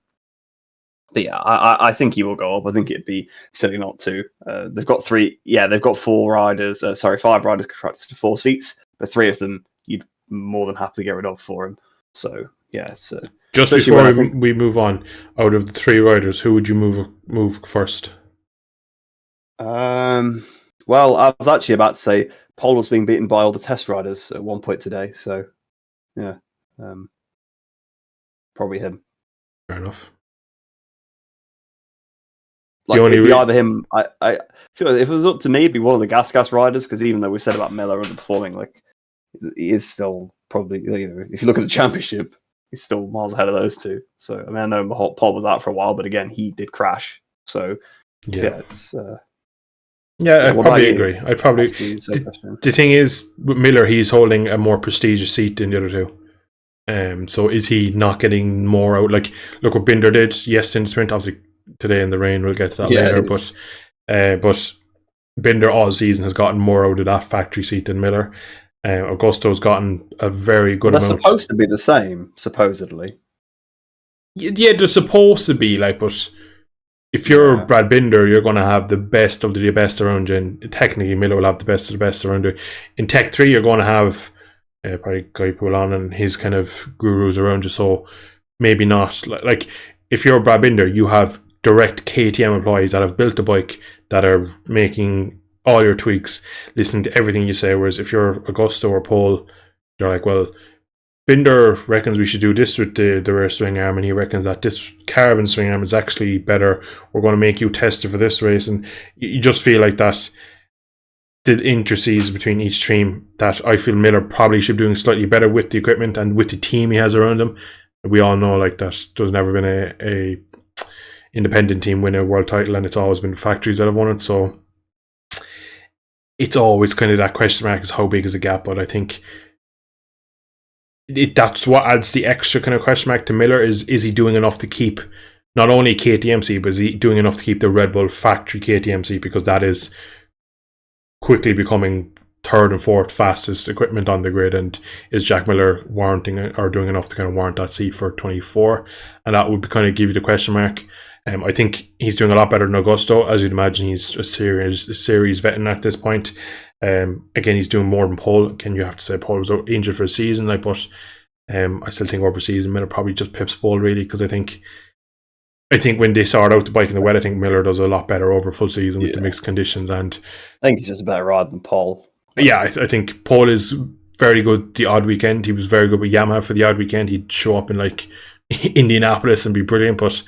But yeah, I think he will go up. I think it'd be silly not to. They've got 4 riders. 5 riders contracted to 4 seats, but 3 of them you'd more than happily get rid of for him. So yeah, it's just before we move on. Out of the 3 riders, who would you move first? Well, I was actually about to say Paul was being beaten by all the test riders at one point today. So yeah, probably him. Fair enough. Like it'd be either him. If it was up to me, it'd be one of the gas riders. Because even though we said about Miller underperforming, like he is still probably if you look at the championship, he's still miles ahead of those 2. So I mean, I know Paul was out for a while, but again, he did crash. So yeah it's. I probably agree. The thing is, with Miller, he's holding a more prestigious seat than the other 2. So is he not getting more out? Like, look what Binder did, yes, in the sprint, obviously today in the rain, we'll get to that later. But Binder all season has gotten more out of that factory seat than Miller. Augusto's gotten a very good amount. They're supposed to be the same, supposedly. Yeah, they're supposed to be, like, but if you're Brad Binder, you're going to have the best of the best around you, and technically Miller will have the best of the best around you. In Tech 3, you're going to have probably Guy Poulon and his kind of gurus around you, so maybe not. Like, if you're Brad Binder, you have direct KTM employees that have built the bike, that are making all your tweaks, listen to everything you say, whereas if you're Augusto or Paul, you're like, well, Binder reckons we should do this with the rear swing arm, and he reckons that this carbon swing arm is actually better. We're going to make you test it for this race, and you just feel like that the intricacies between each team, that I feel Miller probably should be doing slightly better with the equipment and with the team he has around him. We all know like that there's never been a independent team win a world title, and it's always been factories that have won it. So it's always kind of that question mark is how big is the gap, but I think that's what adds the extra kind of question mark to Miller is he doing enough to keep not only KTMC, but is he doing enough to keep the Red Bull factory KTMC, because that is quickly becoming 3rd and 4th fastest equipment on the grid, and is Jack Miller warranting or doing enough to kind of warrant that seat for 24? And that would kind of give you the question mark. I think he's doing a lot better than Augusto. As you'd imagine, he's a series veteran at this point. Again, he's doing more than Paul. Again, you have to say Paul was injured for a season, like, but I still think over season Miller probably just pips Paul really, because I think when they sort out the bike in the wet, I think Miller does a lot better over full season with the mixed conditions, and I think he's just a better ride than Paul. Yeah, I think Paul is very good the odd weekend. He was very good with Yamaha for the odd weekend. He'd show up in like Indianapolis and be brilliant, but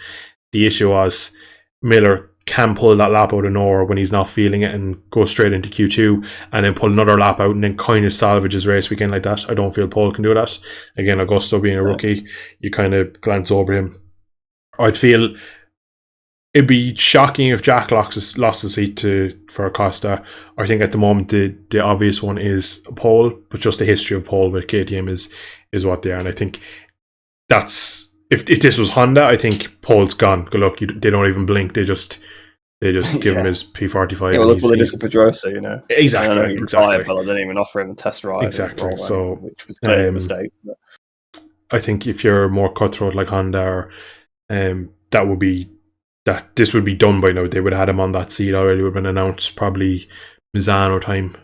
the issue was Miller can pull that lap out of nowhere when he's not feeling it and go straight into Q2 and then pull another lap out and then kind of salvage his race weekend like that. I don't feel Paul can do that. Again, Augusto being a rookie, you kind of glance over him. I'd feel it'd be shocking if Jack lost the seat for Acosta. I think at the moment the obvious one is Paul, but just the history of Paul with KTM is what they are, and I think that's if this was Honda, I think Paul's gone. Good luck, they don't even blink. They just They just give him his P45. Yeah, well, look what they did to Pedrosa, you know. Exactly. I know he retired, but I didn't even offer him a test ride. Exactly. So, which was clearly a mistake. But. I think if you're more cutthroat like Honda, this would be done by now. They would have had him on that seat already. It would have been announced probably Misano time.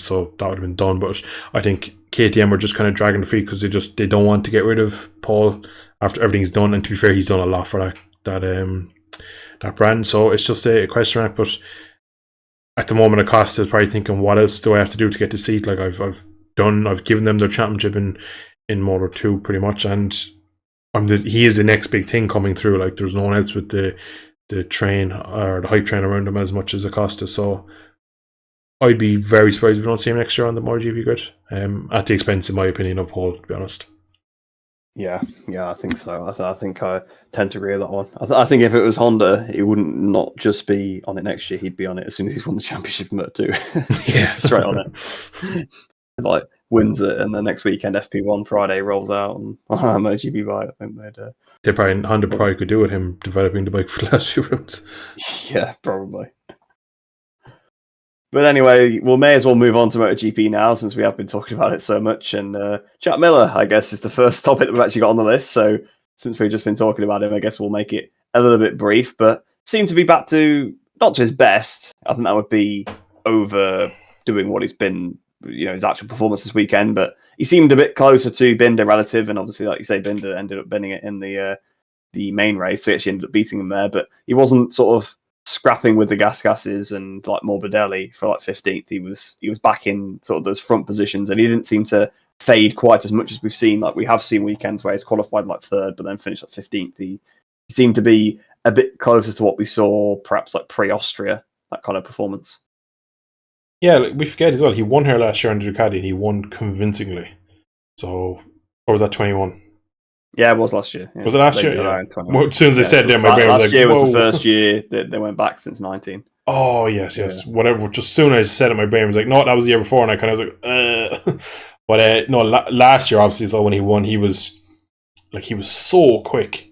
So that would have been done. But I think KTM were just kind of dragging the feet because they don't want to get rid of Paul after everything's done. And to be fair, he's done a lot for that brand. So it's just a question mark. But at the moment, Acosta is probably thinking, what else do I have to do to get the seat? Like I've given them their championship in Moto 2 pretty much, and he is the next big thing coming through. Like there's no one else with the train or the hype train around him as much as Acosta. So I'd be very surprised if we don't see him next year on the MotoGP grid, at the expense, in my opinion, of Paul, to be honest. Yeah, I think so. I think I tend to agree with that one. I think if it was Honda, it wouldn't not just be on it next year. He'd be on it as soon as he's won the championship in Moto 2. Yeah, straight on it. Like wins it, and the next weekend FP1 Friday rolls out and MotoGP bike. I think Honda probably could do with him developing the bike for the last few rounds. Yeah, probably. But anyway, we may as well move on to MotoGP now, since we have been talking about it so much. And Jack Miller, I guess, is the first topic that we've actually got on the list. So since we've just been talking about him, I guess we'll make it a little bit brief. But seemed to be back to, not to his best. I think that would be overdoing what he's been, his actual performance this weekend. But he seemed a bit closer to Binder relative. And obviously, like you say, Binder ended up winning it in the main race. So he actually ended up beating him there. But he wasn't sort of scrapping with the gases and like Morbidelli for like 15th. He was back in sort of those front positions, and he didn't seem to fade quite as much as we've seen. Like we have seen weekends where he's qualified like third but then finished at 15th. He seemed to be a bit closer to what we saw perhaps like pre-Austria, that kind of performance. Yeah, we forget as well, he won here last year under Ducati and he won convincingly. So, or was that 21? Yeah, it was last year. Yeah. Was it last year? Yeah. Well, as soon as I said that, my brain was like, last year was the first year that they went back since 19. Oh, yes. Yeah. Whatever. Just as soon as I said it, my brain was like, no, that was the year before. And I kind of was like, But no, last year, obviously, so when he won, he was so quick.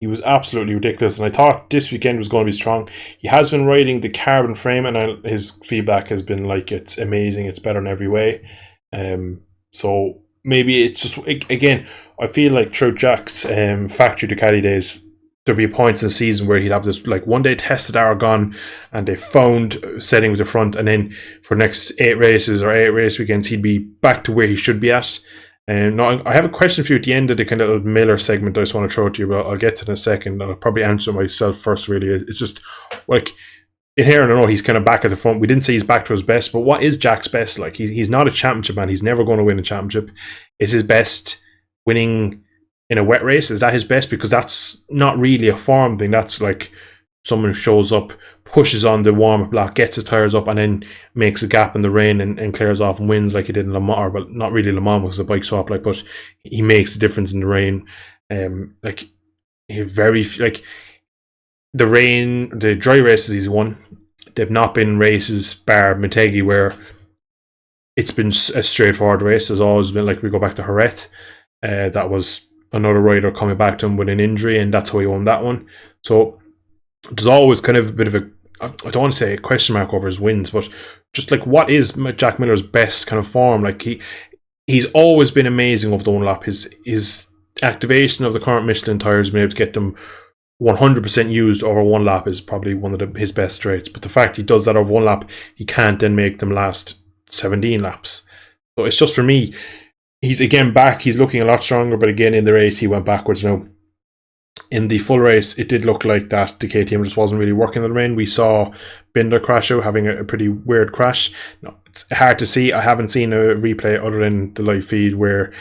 He was absolutely ridiculous. And I thought this weekend was going to be strong. He has been riding the carbon frame, and his feedback has been like, it's amazing. It's better in every way. So maybe it's just, again, I feel like through Jack's factory Ducati days, there'd be points in the season where he'd have this, like one day tested Aragon and they found setting with the front, and then for next 8 races or 8 race weekends, he'd be back to where he should be at. Now, I have a question for you at the end of the kind of Miller segment I just want to throw to you, but I'll get to it in a second. I'll probably answer myself first, really. It's just, like, in here, I don't know, he's kind of back at the front. We didn't say he's back to his best, but what is Jack's best? Like, he's not a championship man. He's never going to win a championship. Is his best winning in a wet race? Is that his best? Because that's not really a form thing. That's like someone shows up, pushes on the warm-up block, gets his tyres up, and then makes a gap in the rain and clears off and wins like he did in Le Mans, but not really Le Mans because the bike swap, like, but he makes a difference in the rain. The dry races he's won, they've not been races bar Motegi where it's been a straightforward race. There's always been, like, we go back to Jerez, that was another rider coming back to him with an injury, and that's how he won that one. So there's always kind of a bit of a, I don't want to say a question mark over his wins, but just like, what is Jack Miller's best kind of form? Like, he's always been amazing over the one lap. His activation of the current Michelin tyres, being able to get them 100% used over one lap, is probably one of his best traits. But the fact he does that over one lap, he can't then make them last 17 laps. So it's just, for me, he's again back. He's looking a lot stronger, but again in the race he went backwards. Now, in the full race, it did look like that the KTM just wasn't really working in the rain. We saw Binder crash out, having a pretty weird crash. No, it's hard to see. I haven't seen a replay other than the live feed where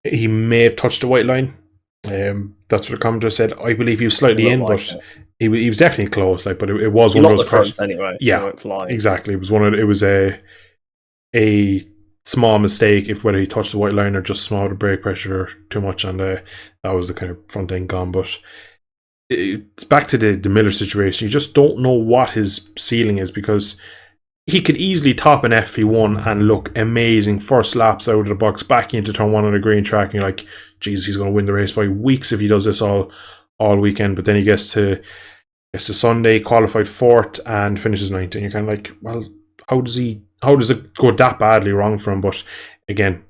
he may have touched the white line. That's what the commentator said. I believe he was slightly in, but he was definitely close. Like, but it was one of those crashes. Anyway, yeah, exactly. It was a small mistake if whether he touched the white line or just small the brake pressure too much, and that was the kind of front end gone. But it's back to the Miller situation. You just don't know what his ceiling is, because he could easily top an FP1 and look amazing first laps out of the box back into turn 1 on a green track, and you're like, Jesus, he's going to win the race by weeks if he does this all weekend. But then he gets to It's a Sunday, qualified fourth and finishes ninth, and you're kind of like, well, how does it go that badly wrong for him? But again,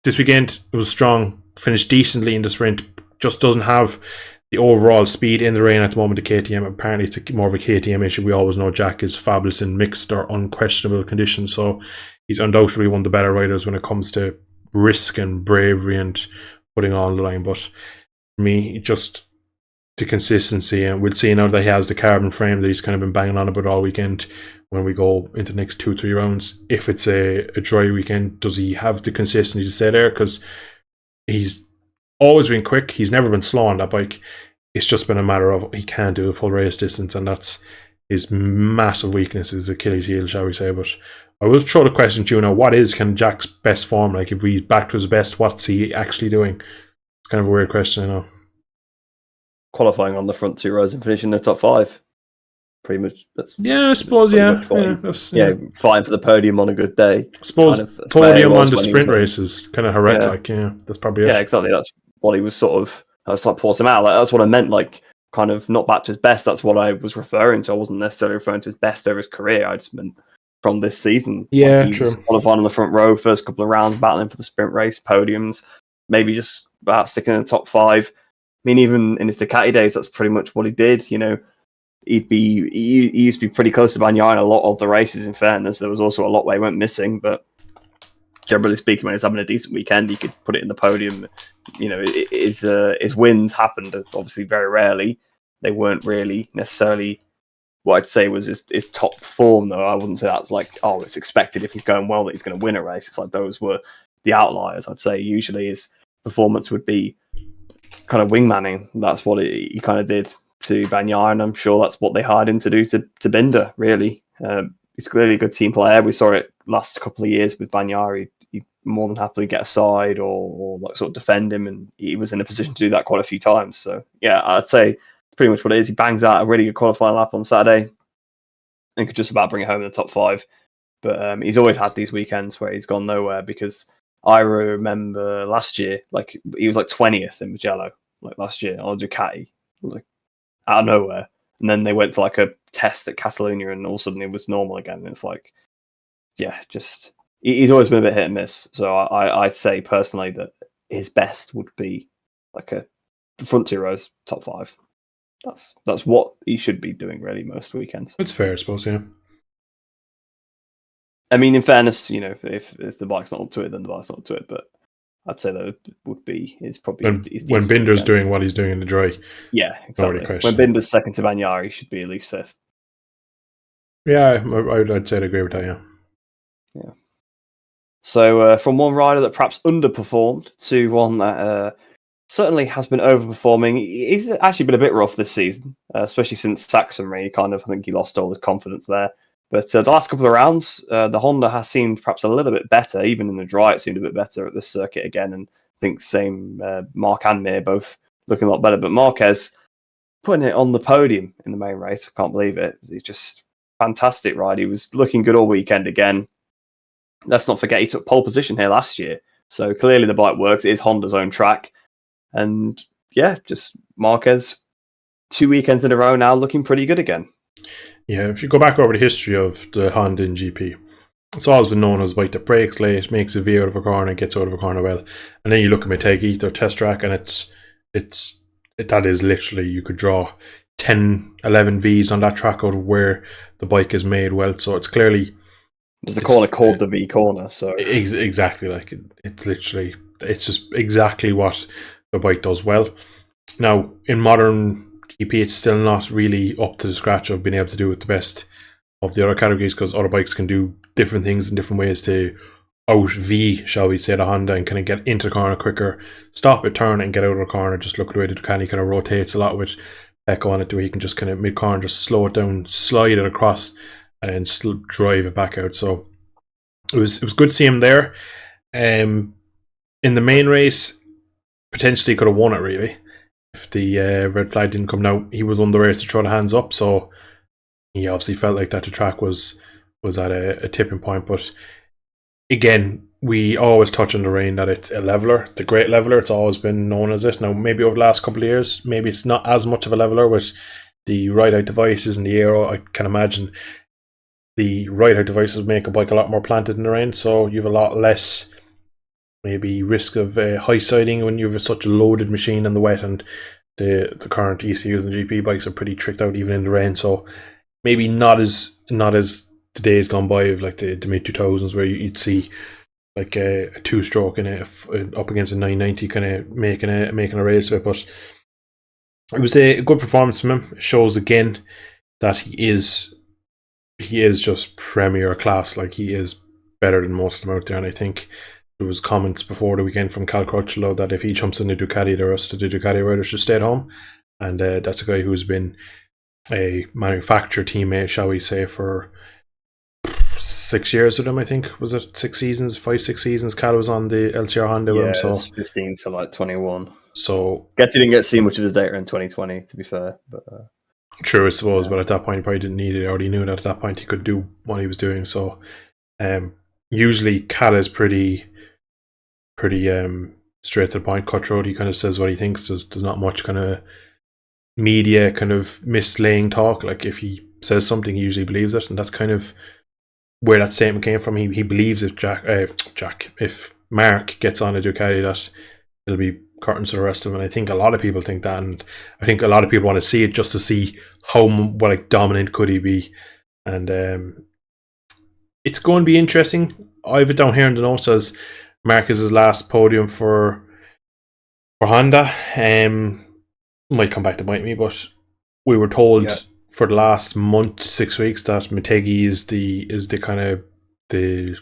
this weekend it was strong, finished decently in the sprint, just doesn't have the overall speed in the rain at the moment. The KTM, apparently it's more of a KTM issue. We always know Jack is fabulous in mixed or unquestionable conditions, so he's undoubtedly one of the better riders when it comes to risk and bravery and putting on the line. But for me, just the consistency, and we'll see now that he has the carbon frame that he's kind of been banging on about all weekend. When we go into the next 2-3 rounds, if it's a dry weekend, does he have the consistency to stay there? Because he's always been quick, he's never been slow on that bike. It's just been a matter of he can't do a full race distance, and that's his massive weakness, his Achilles heel, shall we say. But I will throw the question to you now, what is kind of Jack's best form? Like, if he's back to his best, what's he actually doing? It's kind of a weird question, I know. Qualifying on the front 2 rows and finishing in the top 5. Pretty much. I suppose, yeah. Fine for the podium on a good day. I suppose podium on the sprint races, kind of heroic. That's probably it. Yeah, exactly. That's what he was sort of. I was like, pause him out. Like, that's what I meant. Like, kind of not back to his best. That's what I was referring to. I wasn't necessarily referring to his best over his career. I just meant from this season. Yeah, like, true. Qualifying on the front row, first couple of rounds, battling for the sprint race, podiums, maybe just about sticking in the top 5. I mean, even in his Ducati days, that's pretty much what he did. You know, he used to be pretty close to Bagnaia in a lot of the races. In fairness, there was also a lot where he went missing, but generally speaking, when he's having a decent weekend, he could put it in the podium. You know, his wins happened obviously very rarely. They weren't really necessarily what I'd say was his top form, though. I wouldn't say that's like, oh, it's expected if he's going well that he's going to win a race. It's like those were the outliers. I'd say usually his performance would be kind of wingmanning. That's what he kind of did to Bagnaia, and I'm sure that's what they hired him to do to Binder, really. He's clearly a good team player. We saw it last couple of years with Bagnaia. He'd more than happily get aside or like sort of defend him, and he was in a position to do that quite a few times. So yeah, I'd say it's pretty much what it is. He bangs out a really good qualifying lap on Saturday and could just about bring it home in the top 5. But he's always had these weekends where he's gone nowhere, because I remember last year, like he was like 20th in Mugello, like last year on Ducati, like out of nowhere. And then they went to like a test at Catalonia, and all of a sudden it was normal again. And it's like, yeah, just he's always been a bit hit and miss. So I'd say personally that his best would be like a front 2 rows, top 5. That's what he should be doing really most weekends. It's fair, I suppose, yeah. I mean, in fairness, you know, if the bike's not up to it, then the bike's not up to it. But I'd say that would be when Binder's doing what he's doing in the dry. Yeah, exactly. When Binder's second to Bagnaia, he should be at least 5th. Yeah, I'd say I'd agree with that. Yeah. So from one rider that perhaps underperformed to one that certainly has been overperforming. He's actually been a bit rough this season, especially since Saxonry. I think he lost all his confidence there. But the last couple of rounds, the Honda has seemed perhaps a little bit better. Even in the dry, it seemed a bit better at this circuit again. And I think same Mark and Mir both looking a lot better. But Marquez putting it on the podium in the main race, I can't believe it. He's just fantastic ride. He was looking good all weekend again. Let's not forget he took pole position here last year. So clearly the bike works. It is Honda's own track. And yeah, just Marquez 2 weekends in a row now looking pretty good again. Yeah, if you go back over the history of the Honda in GP, it's always been known as a bike that breaks late, makes a V out of a corner, gets out of a corner well. And then you look at Motogp, their test track, and that is literally, you could draw 10, 11 Vs on that track out of where the bike is made well. So it's clearly... There's a corner called the V corner. So exactly, like it's literally, it's just exactly what the bike does well. Now, in modern GP, it's still not really up to the scratch of being able to do with the best of the other categories, because other bikes can do different things in different ways to out V, shall we say, the Honda, and kind of get into the corner quicker, stop it, turn, and get out of the corner. Just look at the way the Ducati kind of rotates a lot with Pecco on it, where you can just kind of mid-corner just slow it down, slide it across, and then still drive it back out. So it was good to see him there. In the main race, potentially could have won it, really, if the red flag didn't come. Now, he was on the race to throw the hands up, so he obviously felt like that the track was at a tipping point. But again, we always touch on the rain that it's a leveler. It's a great leveler. It's always been known as it. Now, maybe over the last couple of years, maybe it's not as much of a leveler with the ride-out devices and the aero, I can imagine the ride-out devices make a bike a lot more planted in the rain, so you have a lot less maybe risk of high siding when you have such a loaded machine in the wet, and the current ECUs and GP bikes are pretty tricked out even in the rain, so maybe not as the days gone by of like the mid 2000s where you'd see like a two-stroke in up against a 990 kind of making a race of it. But it was a good performance from him. It shows again that he is just premier class. Like, he is better than most of them out there, and I think there was comments before the weekend from Cal Crutchlow that if he jumps in the Ducati, the rest of the Ducati riders should stay at home. And that's a guy who's been a manufacturer teammate, shall we say, for 6 years with him. I think, was it 6 seasons, 5-6 seasons? Cal was on the LCR Honda with him, so 15 to like 21. So guess he didn't get to see much of his data in 2020, to be fair. But true, I suppose. Yeah. But at that point, he probably didn't need it. He already knew that at that point he could do what he was doing. So usually Cal is pretty straight to the point, cutthroat. He kind of says what he thinks. There's not much kind of media kind of mislaying talk. Like, if he says something, he usually believes it, and that's kind of where that statement came from. He believes if Mark gets on a Ducati, that it'll be curtains to the rest of them. And I think a lot of people think that, and I think a lot of people want to see it just to see how dominant could he be. And it's going to be interesting. I have it down here in the notes as Marcus's last podium for Honda. Might come back to bite me, but we were told for the last month, 6 weeks, that Motogp is the kind of the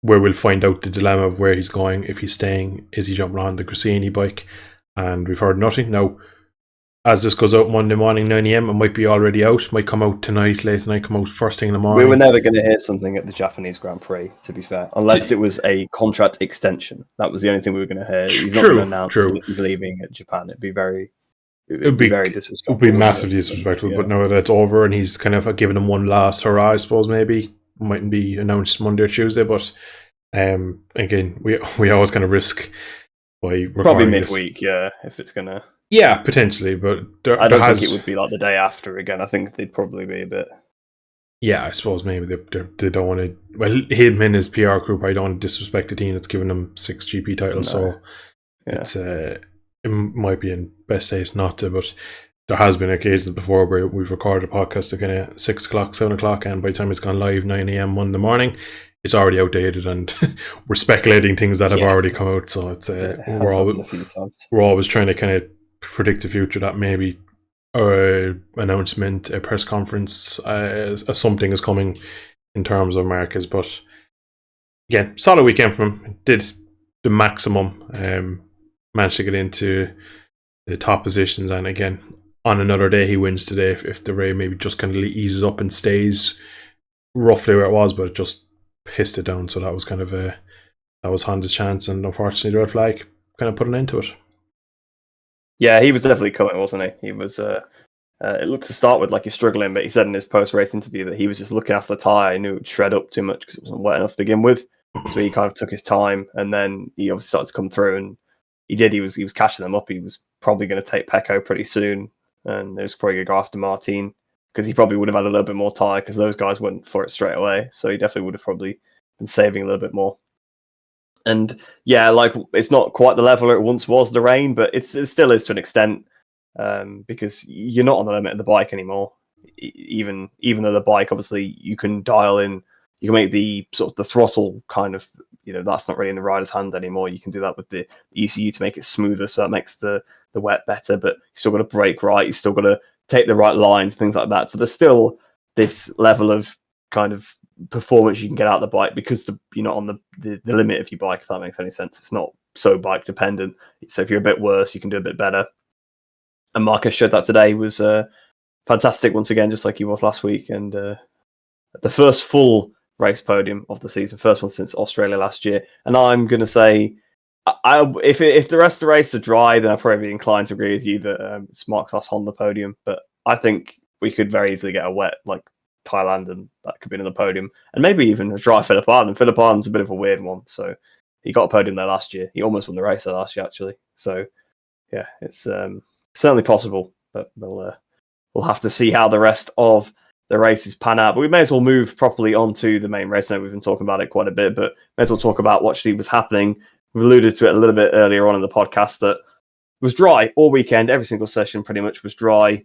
where we'll find out the dilemma of where he's going. If he's staying, is he jumping on the Grassini bike? And we've heard nothing. Now, as this goes out Monday morning, 9 a.m, it might be already out. Might come out tonight, late tonight, come out first thing in the morning. We were never going to hear something at the Japanese Grand Prix, to be fair, unless it was a contract extension. That was the only thing we were going to hear. He's not going to announce that he's leaving at Japan. It'd be very disrespectful. It would be massively disrespectful. But now that it's over and he's kind of given him one last hurrah, I suppose, maybe mightn't be announced Monday or Tuesday. But again, we always kind of risk by probably midweek, if it's gonna. Yeah, potentially, but I don't think it would be like the day after again. I think they'd probably be a bit. Yeah, I suppose maybe they don't want to. Well, him and his PR group, I don't want to disrespect the team that's given them 6 GP titles, so it's it might be in best taste not to. But there has been occasions before where we've recorded a podcast at kind of 6 o'clock, 7 o'clock, and by the time it's gone live 9 a.m. Monday morning, it's already outdated, and we're speculating things that have already come out. So it's we're always trying to kind of predict the future, that maybe announcement, a press conference, something is coming in terms of Marquez. But again, solid weekend from him. Did the maximum, managed to get into the top positions, and again, on another day he wins today if the rain maybe just kind of eases up and stays roughly where it was, but it just pissed it down. So that was kind of that was Honda's chance, and unfortunately the red flag kind of put an end to it. Yeah, he was definitely coming, wasn't he? He was. It looked to start with like he's struggling, but he said in his post-race interview that he was just looking after the tyre. He knew it would shred up too much because it wasn't wet enough to begin with. So he kind of took his time, and then he obviously started to come through, and he did. He was catching them up. He was probably going to take Pecco pretty soon, and it was probably going to go after Martin because he probably would have had a little bit more tyre because those guys went for it straight away. So he definitely would have probably been saving a little bit more. And yeah, like it's not quite the level it once was, the rain, but it still is to an extent, because you're not on the limit of the bike anymore. Even though the bike, obviously, you can dial in, you can make the sort of the throttle kind of, that's not really in the rider's hand anymore. You can do that with the ECU to make it smoother, so that makes the wet better. But you still got to brake right, you still got to take the right lines, things like that. So there's still this level of kind of performance you can get out of the bike because you're not on the limit of your bike, if that makes any sense. It's not so bike dependent. So if you're a bit worse, you can do a bit better. And Marcus showed that today. He was fantastic once again, just like he was last week. And the first full race podium of the season, first one since Australia last year. And I'm going to say, if the rest of the race are dry, then I'll probably be inclined to agree with you that it's Mark's last Honda podium. But I think we could very easily get a wet, like Thailand, and that could be another podium, and maybe even a dry Phillip Island. Phillip Island's a bit of a weird one, so he got a podium there last year. He almost won the race there last year, actually. So yeah, it's certainly possible, but we'll we'll have to see how the rest of the races pan out. But we may as well move properly onto the main race. I know we've been talking about it quite a bit, but may as well talk about what actually was happening. We've alluded to it a little bit earlier on in the podcast that it was dry all weekend. Every single session pretty much was dry.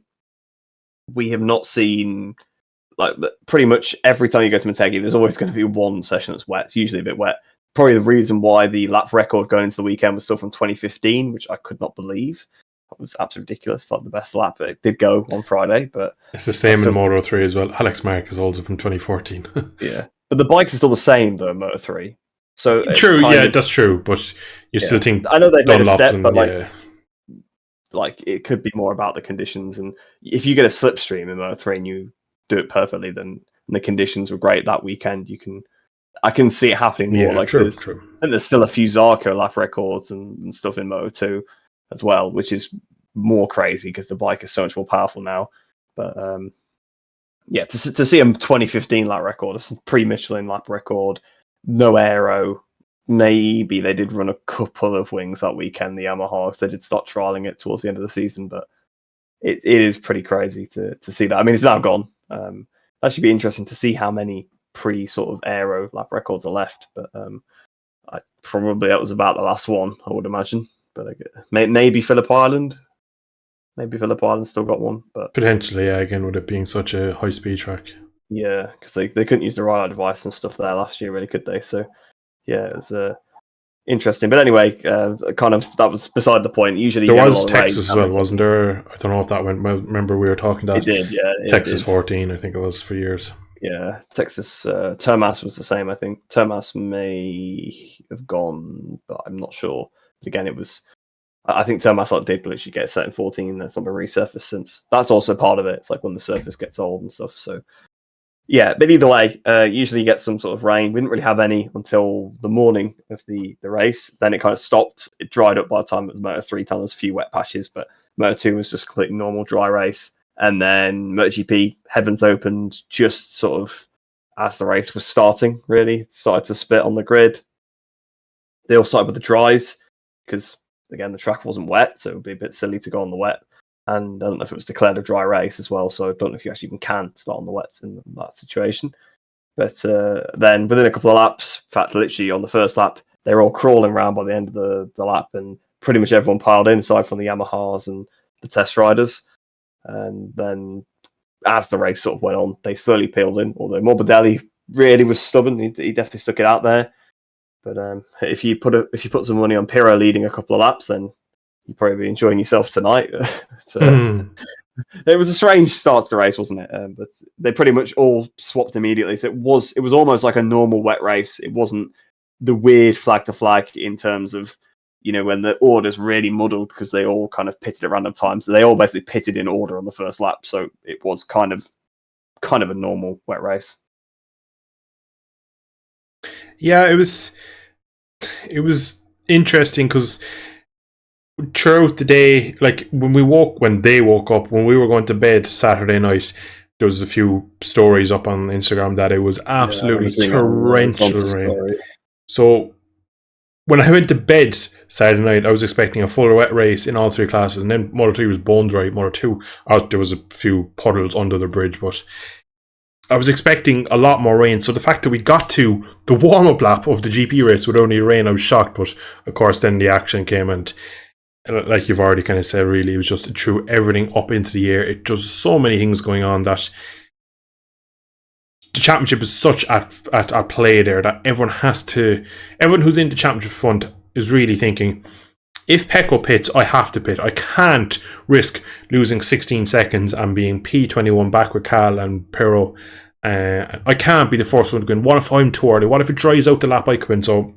We have not seen, like, pretty much every time you go to Motogp, there's always going to be one session that's wet. It's usually a bit wet. Probably the reason why the lap record going into the weekend was still from 2015, which I could not believe. It was absolutely ridiculous. It's like the best lap. It did go on Friday, but it's the same in Moto 3 as well. Alex Mark is also from 2014. Yeah, but the bikes are still the same though in Moto 3. So true, yeah, that's true. But you still think I know they've made a step, but like it could be more about the conditions. And if you get a slipstream in Moto 3 and you do it perfectly, then the conditions were great that weekend. I can see it happening more. Like true. And there's still a few Zarco lap records and stuff in Moto 2 as well, which is more crazy because the bike is so much more powerful now. But to see a 2015 lap record, a pre-Michelin lap record, no aero. Maybe they did run a couple of wings that weekend, the Yamahas. They did start trialing it towards the end of the season, but it is pretty crazy to see that. I mean, it's now gone. That should be interesting to see how many sort of aero lap records are left, but that was about the last one, I would imagine. But maybe Phillip Island. Maybe Phillip Island still got one, but potentially, yeah. Again, with it being such a high-speed track, yeah, because they couldn't use the radar device and stuff there last year, really, could they? So, yeah, it was interesting. But anyway, kind of that was beside the point. Usually, there was Texas as well, wasn't there? I don't know if that went well. Remember, we were talking that. It did, yeah. Texas 14, I think it was for years. Yeah, Texas. Termas was the same, I think. Termas may have gone, but I'm not sure. But again, it was. I think Termas did literally get set in 14. That's not been resurfaced since. That's also part of it. It's like when the surface gets old and stuff. So, yeah, but either way, usually you get some sort of rain. We didn't really have any until the morning of the race. Then it kind of stopped. It dried up by the time it was Moto 3. There was a few wet patches, but Moto 2 was just a completely normal dry race. And then Motogp, heavens opened just sort of as the race was starting, really. It started to spit on the grid. They all started with the dries because, again, the track wasn't wet, so it would be a bit silly to go on the wet. And I don't know if it was declared a dry race as well, so I don't know if you actually even can start on the wets in that situation. But then within a couple of laps, in fact, literally on the first lap, they were all crawling around by the end of the lap, and pretty much everyone piled in, aside from the Yamahas and the test riders. And then as the race sort of went on, they slowly peeled in, although Morbidelli really was stubborn. He definitely stuck it out there. But if you put some money on Pirro leading a couple of laps, then you'd probably be enjoying yourself tonight. It was a strange start to the race, wasn't it? But they pretty much all swapped immediately. So it was almost like a normal wet race. It wasn't the weird flag to flag in terms of, when the order's really muddled because they all kind of pitted at random times. So they all basically pitted in order on the first lap. So it was kind of a normal wet race. Yeah, it was interesting because throughout the day, like when they woke up, when we were going to bed Saturday night, there was a few stories up on Instagram that it was absolutely torrential rain. So when I went to bed Saturday night, I was expecting a full wet race in all three classes, and then Moto 3 was bone dry. Moto 2, there was a few puddles under the bridge, but I was expecting a lot more rain. So the fact that we got to the warm-up lap of the GP race with only rain, I was shocked. But of course, then the action came, and like you've already kind of said, really, it was just, it threw everything up into the air. It just so many things going on that the championship is such at play there that everyone who's in the championship front is really thinking, if Pecco pits, I have to pit. I can't risk losing 16 seconds and being P21 back with Cal and Pirro. I can't be the first one to go in. What if I'm too early? What if it dries out the lap I come in? So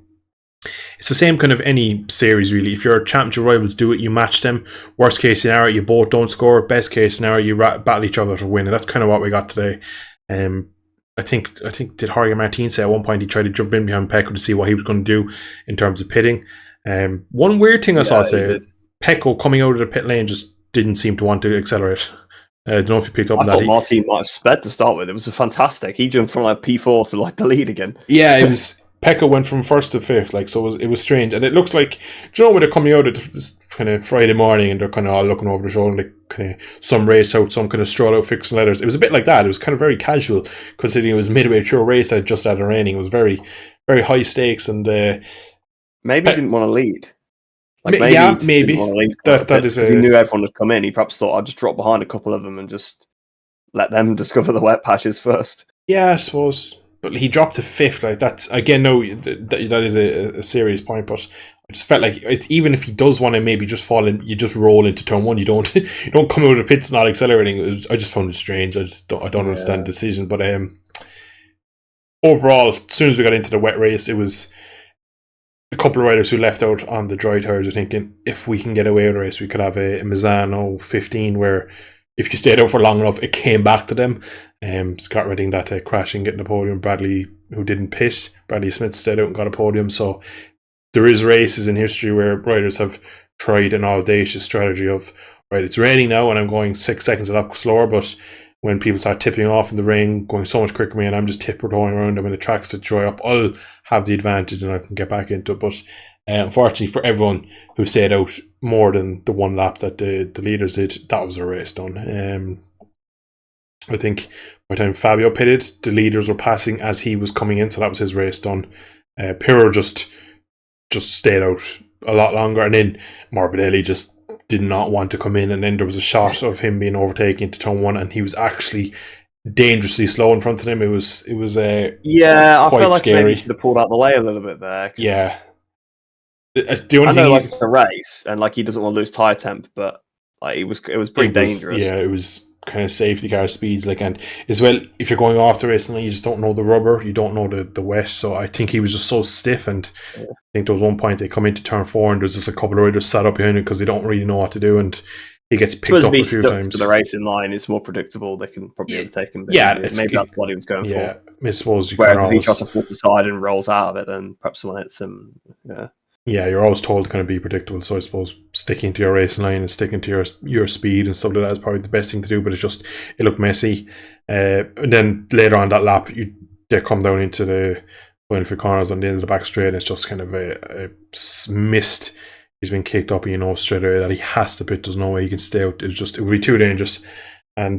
it's the same kind of any series, really. If your championship rivals do it, you match them. Worst case scenario, you both don't score. Best case scenario, you battle each other to win. And that's kind of what we got today. I think did Jorge Martin say at one point he tried to jump in behind Pecco to see what he was going to do in terms of pitting. One weird thing I saw today, Pecco coming out of the pit lane just didn't seem to want to accelerate. I don't know if you picked up on that. I thought Martin might have sped to start with. It was fantastic. He jumped from like P4 to like the lead again. Yeah, it was Pecco went from first to fifth, like, so it was strange. And it looks like, do you know when they're coming out at this kind of Friday morning and they're kind of all looking over the shoulder and they kind of, some race out, some kind of stroll out fixing letters. It was a bit like that. It was kind of very casual, considering it was midway through a race that just started raining. It was very, very high stakes, and maybe he didn't want to lead. Like maybe didn't want to lead that is because he knew everyone would come in. He perhaps thought, I'll just drop behind a couple of them and just let them discover the wet patches first. Yeah, I suppose. But he dropped to fifth. Like, that's, again, no, that is a serious point. But I just felt like even if he does want to maybe just fall in, you just roll into turn one. You don't you don't come out of the pits not accelerating. I just found it strange. I don't understand the decision. But overall, as soon as we got into the wet race, it was a couple of riders who left out on the dry tires are thinking, if we can get away with the race, we could have a Misano 15 where if you stayed out for long enough, it came back to them. Scott Redding that crashing, getting the podium. Bradley, who didn't pit, Bradley Smith stayed out and got a podium. So there is races in history where riders have tried an audacious strategy of, right, it's raining now and I'm going 6 seconds a lap slower, but when people start tipping off in the ring, going so much quicker than me, and I'm just tiptoeing around them and the tracks that dry up, I'll have the advantage and I can get back into it. But unfortunately for everyone who stayed out more than the one lap that the leaders did, that was a race done. I think by the time Fabio pitted, the leaders were passing as he was coming in, so that was his race done. Pirro just stayed out a lot longer, and then Morbidelli just did not want to come in, and then there was a shot of him being overtaken into turn one, and he was actually dangerously slow in front of him. It was I felt like scary. Maybe he should have pulled out the way a little bit there. Yeah. The only thing, like, it's a race, and like he doesn't want to lose tire temp, but like it was pretty dangerous. Yeah, it was kind of safety car speeds, like, and as well, if you're going off the race and you just don't know the rubber, you don't know the wet. So I think he was just so stiff, and I think there was one point they come into turn 4 and there's just a couple of riders sat up behind him because they don't really know what to do, and he gets picked up a few times. To the racing line, it's more predictable. They can probably overtake him. Yeah, maybe that's what he was going for. I suppose you Whereas if he tries to pull to the side and rolls out of it, then perhaps someone hits him. Yeah, you're always told to kind of be predictable. So I suppose sticking to your racing line and sticking to your speed and stuff like that is probably the best thing to do. But it looked messy. And then later on that lap, they come down into the final few corners on the end of the back straight, and it's just kind of a missed. He's been kicked up, and you know straight away that he has to pit. There's no way he can stay out. It would be too dangerous. And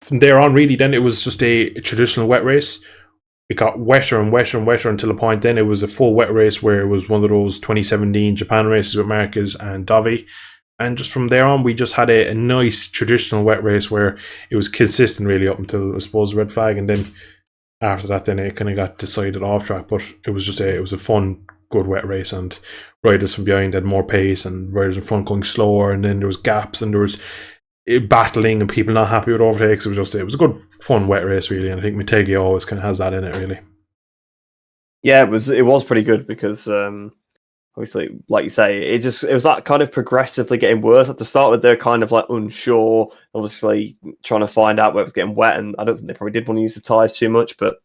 from there on, really, then it was just a traditional wet race. It got wetter and wetter and wetter until a point. Then it was a full wet race where it was one of those 2017 Japan races with Marquez and Dovi. And just from there on, we just had a nice traditional wet race where it was consistent really up until, I suppose, the red flag. And then after that, then it kind of got decided off track. But it was just it was a fun, good wet race. And riders from behind had more pace and riders in front going slower. And then there was gaps and there was battling and people not happy with overtakes. It was a good fun wet race really, and I think Motogp always kind of has that in it really. Yeah, it was pretty good because obviously, like you say, it was that kind of progressively getting worse. At the start with they're kind of like unsure, obviously trying to find out where it was getting wet, and I don't think they probably did want to use the tyres too much, but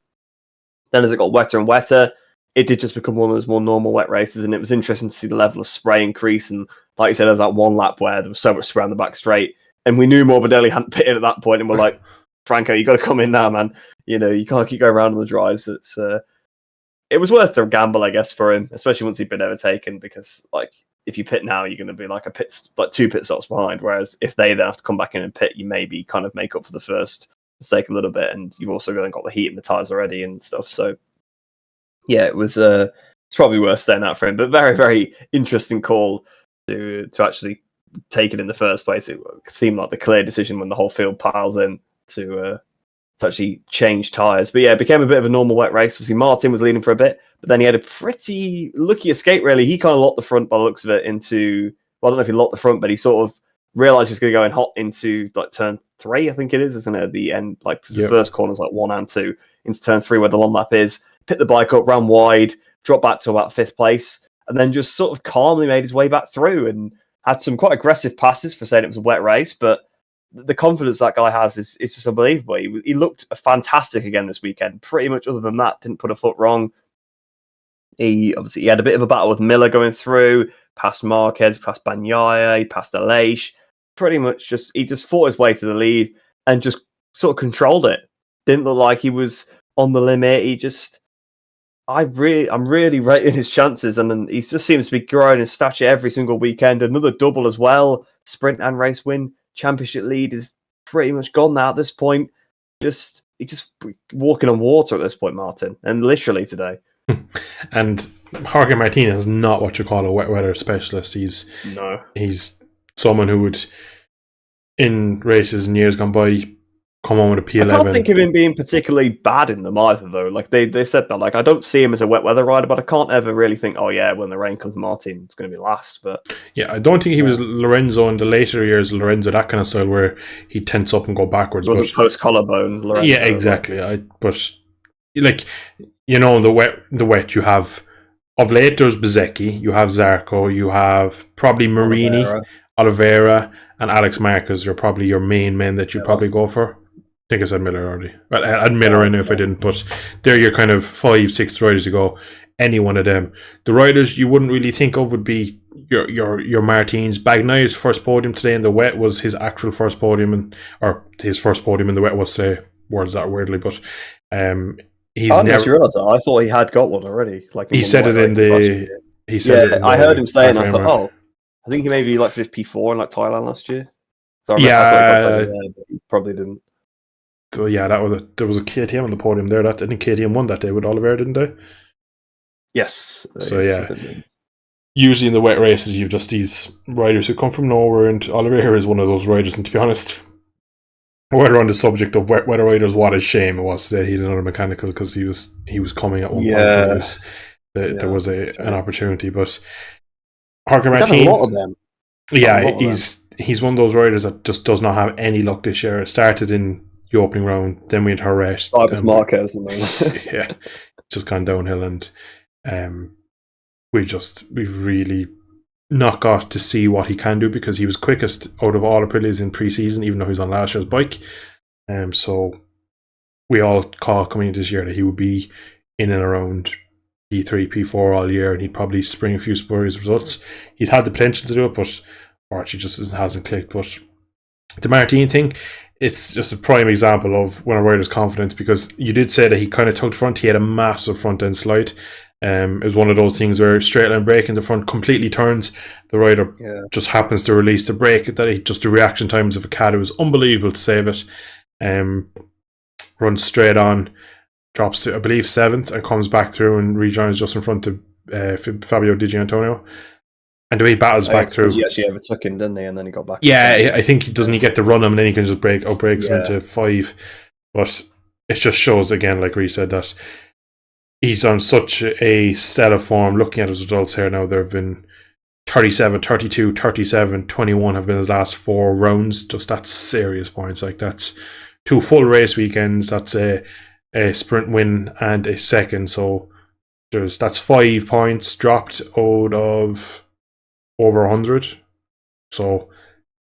then as it got wetter and wetter, it did just become one of those more normal wet races, and it was interesting to see the level of spray increase. And like you said, there was that one lap where there was so much spray on the back straight, and we knew Morbidelli hadn't pitted at that point, and we're like, Franco, you got to come in now, man. You know, you can't keep going around on the drives. It was worth the gamble, I guess, for him, especially once he'd been overtaken, because like if you pit now, you're going to be like two pit stops behind. Whereas if they then have to come back in and pit, you maybe kind of make up for the first mistake a little bit, and you've also got the heat in the tires already and stuff. So yeah, it was it's probably worth staying out for him, but very, very interesting call to actually take it in the first place. It seemed like the clear decision when the whole field piles in to actually change tyres. But yeah, it became a bit of a normal wet race. Obviously, Martin was leading for a bit, but then he had a pretty lucky escape, really. He kind of locked the front by the looks of it into, well, I don't know if he locked the front, but he sort of realised he's going to go in hot into like turn 3, I think it is, isn't it? At the end, like the first corners, like 1 and 2, into turn 3 where the long lap is. Pit the bike up, ran wide, dropped back to about 5th place, and then just sort of calmly made his way back through and had some quite aggressive passes for saying it was a wet race, but the confidence that guy has is just unbelievable. He looked fantastic again this weekend. Pretty much other than that, didn't put a foot wrong. He had a bit of a battle with Miller going through, past Marquez, past Bagnaia, past Aleix. Pretty much he just fought his way to the lead and just sort of controlled it. Didn't look like he was on the limit. I'm really rating his chances, and then he just seems to be growing in stature every single weekend. Another double as well, sprint and race win. Championship lead is pretty much gone now at this point. He's just walking on water at this point, Martin, and literally today. And Jorge Martin is not what you call a wet weather specialist. He's someone who would, in races in years gone by, come on with a P11. I can't think of him being particularly bad in them either, though. Like they said that, like I don't see him as a wet weather rider, but I can't ever really think, oh yeah, when the rain comes, Martin's going to be last. But yeah, I don't think he was Lorenzo in the later years. Lorenzo, that kind of style where he'd tense up and go backwards. It was a post collarbone. Lorenzo, yeah, exactly. But like the wet you have of late. There's Bezzecchi, you have Zarco, you have probably Marini, Oliveira, and Alex Marquez are probably your main men that you'd probably go for. I think I said Miller already. Well, I had Miller in if I didn't, but they're your kind of 5-6 riders to go. Any one of them. The riders you wouldn't really think of would be your Martins. Bagnaia's first podium today in the wet was his actual first podium, or his first podium in the wet was today. Words that weirdly, but he's I never realised that. I thought he had got one already. Like he said it in the. He said it. I heard him saying. I thought, oh, I think he maybe like finished P4 in like Thailand last year. So I he probably didn't. So yeah, there was a KTM on the podium there. I think KTM won that day with Oliveira, didn't they? Yes. So yeah, usually in the wet races, you've just these riders who come from nowhere, and Oliveira is one of those riders. And to be honest, while we're on the subject of wet weather riders, what a shame it was that he did another mechanical because he was coming at one point. There was an opportunity, but Jorge Martin, a lot of them. Yeah, he's one of those riders that just does not have any luck this year. It started in the opening round, then we had Jerez. With Marquez, yeah, just gone downhill, and we've really not got to see what he can do because he was quickest out of all Aprilias in pre-season, even though he was on last year's bike. So we all thought coming into this year that he would be in and around P3, P4 all year, and he'd probably spring a few spurious results. He's had the potential to do it, but actually just hasn't clicked. But the Martin thing, it's just a prime example of when a rider's confidence, because you did say that he kind of tugged front. He had a massive front end slide. It was one of those things where straight line brake in the front completely turns. The rider just happens to release the brake. Just the reaction times of a cat, it was unbelievable to save it. Runs straight on, drops to I believe 7th, and comes back through and rejoins just in front of Fabio Di Giannantonio. And the way he battles back through. He actually overtook him, didn't he? And then he got back. Yeah, I think he doesn't get to run him, and then he can just outbrakes him into 5. But it just shows again, like Rhys said, that he's on such a stellar form. Looking at his results here now, there have been 37, 32, 37, 21 have been his last 4 rounds. Just that's serious points. Like that's 2 full race weekends. That's a sprint win and a second. So that's 5 points dropped out of over 100. So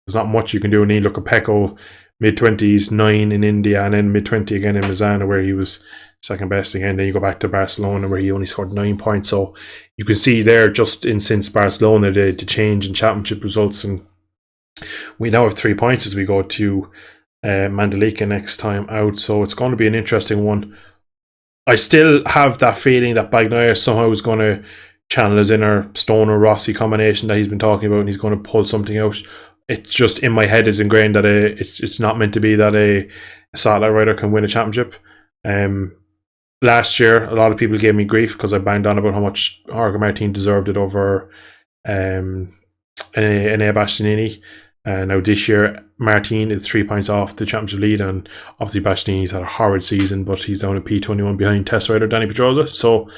there's not much you can do. And you look at Pecco, mid-20s, 9 in India, and then mid-20 again in Misano, where he was second best again. Then you go back to Barcelona, where he only scored 9 points. So you can see there, just since Barcelona, the change in championship results. And we now have 3 points as we go to Mandalika next time out. So it's going to be an interesting one. I still have that feeling that Bagnaia somehow is going to channel his inner Stoner Rossi combination that he's been talking about, and he's going to pull something out. It's just in my head is ingrained that it's not meant to be that a satellite rider can win a championship. Last year, a lot of people gave me grief because I banged on about how much Jorge Martin deserved it over Enea Bastianini. Now this year, Martin is 3 points off the championship lead, and obviously Bastianini's had a horrid season, but he's down at P21 behind test rider Danny Pedrosa. So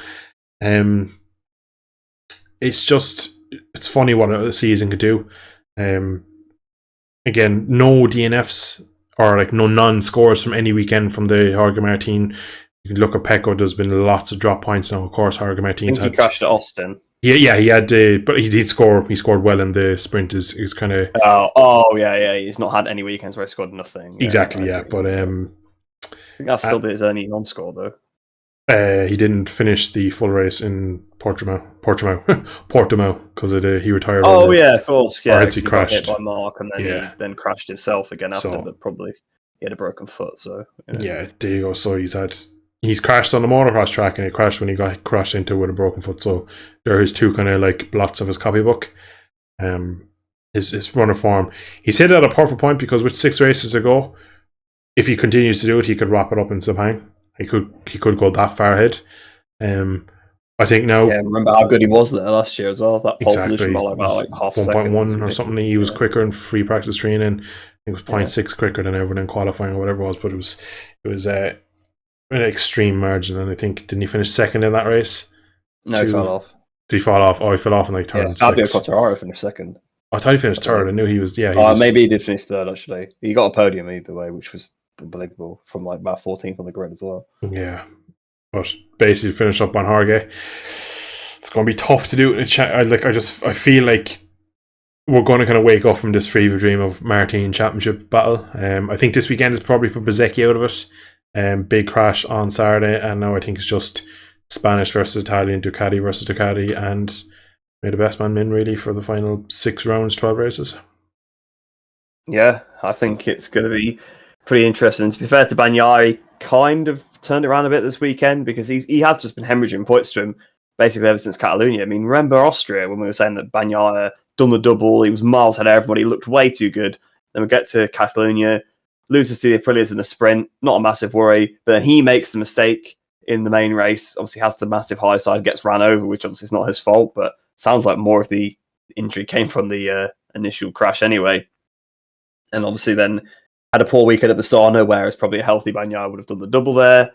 it's funny what a season could do. Again, no DNFs or like no non-scores from any weekend from the Jorge Martin. You can look at Pecco. There's been lots of drop points now. Of course, Jorge Martin's he crashed at Austin. Yeah, he had, but he did score. He scored well in the sprint. Is kind of. Yeah. He's not had any weekends where he scored nothing. Exactly, yeah. But I think that's still his only non-score though. He didn't finish the full race in Portimao, because he retired. Oh yeah, of course. Yeah, he crashed got hit by Mark, and then he then crashed himself again after. But probably he had a broken foot. So yeah, there you go. So he's had he's crashed on the motocross track, and he crashed when he got crashed into with a broken foot. So there are his two kind of like blots of his copybook. His runner form. He's hit at a perfect point because with 6 races to go, if he continues to do it, he could wrap it up in Sepang. He could go that far ahead. I think now. Yeah, remember how good he was there last year as well. That pole Exactly. position by like half 1.1 or something. He was quicker in free practice training. It was 0.6 quicker than everyone in qualifying or whatever it was. But it was an extreme margin. And I think, didn't he finish second in that race? No, he fell off. Did he fall off? Oh, he fell off in like turn 6. Fabio Quartararo finished second. I thought he finished third. I knew he was. Yeah, maybe he did finish third. Actually, he got a podium either way, which was unbelievable from like about 14th on the grid as well. Yeah, but basically finished up on Hargay. It's going to be tough to do. I feel like we're going to kind of wake up from this fever dream of Martin Championship battle. I think this weekend is probably put Bezzecchi out of it. Big crash on Saturday, and now I think it's just Spanish versus Italian, Ducati versus Ducati, and may the best man win really for the final 6 rounds, 12 races. Yeah, I think it's going to be pretty interesting. To be fair to Bagnaia, kind of turned around a bit this weekend because he has just been hemorrhaging points to him basically ever since Catalonia. I mean, remember Austria when we were saying that Bagnaia done the double, he was miles ahead of everybody, he looked way too good. Then we get to Catalonia, loses to the Aprilias in the sprint, not a massive worry, but then he makes the mistake in the main race, obviously has the massive high side, gets ran over, which obviously is not his fault, but sounds like more of the injury came from the initial crash anyway. And obviously then had a poor weekend at Bassano, whereas probably a healthy Bagnaia would have done the double there.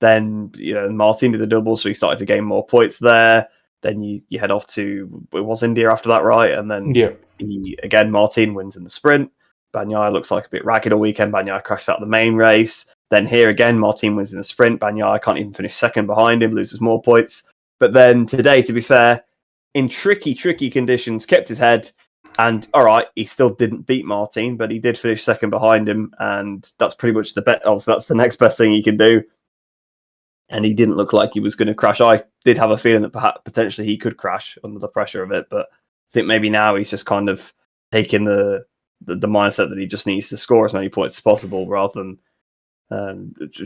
Then, Martin did the double, so he started to gain more points there. Then you head off to, it was India after that, right? And then Martin wins in the sprint. Bagnaia looks like a bit ragged all weekend. Bagnaia crashes out the main race. Then here again, Martin wins in the sprint. Bagnaia can't even finish second behind him, loses more points. But then today, to be fair, in tricky conditions, kept his head. And all right, he still didn't beat Martin, but he did finish second behind him. And that's pretty much the bet. Obviously, that's the next best thing he can do. And he didn't look like he was going to crash. I did have a feeling that perhaps potentially he could crash under the pressure of it. But I think maybe now he's just kind of taking the mindset that he just needs to score as many points as possible rather than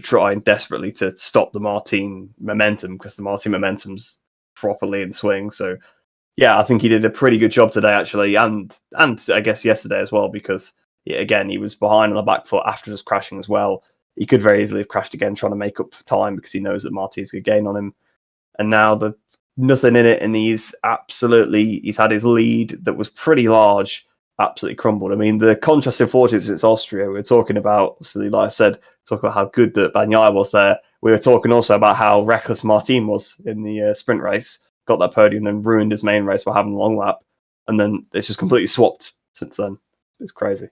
trying desperately to stop the Martin momentum, because the Martin momentum's properly in swing. So yeah, I think he did a pretty good job today actually, and I guess yesterday as well, because again he was behind on the back foot after his crashing as well. He could very easily have crashed again trying to make up for time because he knows that Martin's going to gain on him, and now the nothing in it, and he's had his lead that was pretty large absolutely crumbled. I mean, the contrast in fortunes since Austria, we were talking about, so like I said, talking about how good that Bagnaia was there. We were talking also about how reckless Martin was in the sprint race, got that podium, then ruined his main race by having a long lap, and then it's just completely swapped since then. It's crazy.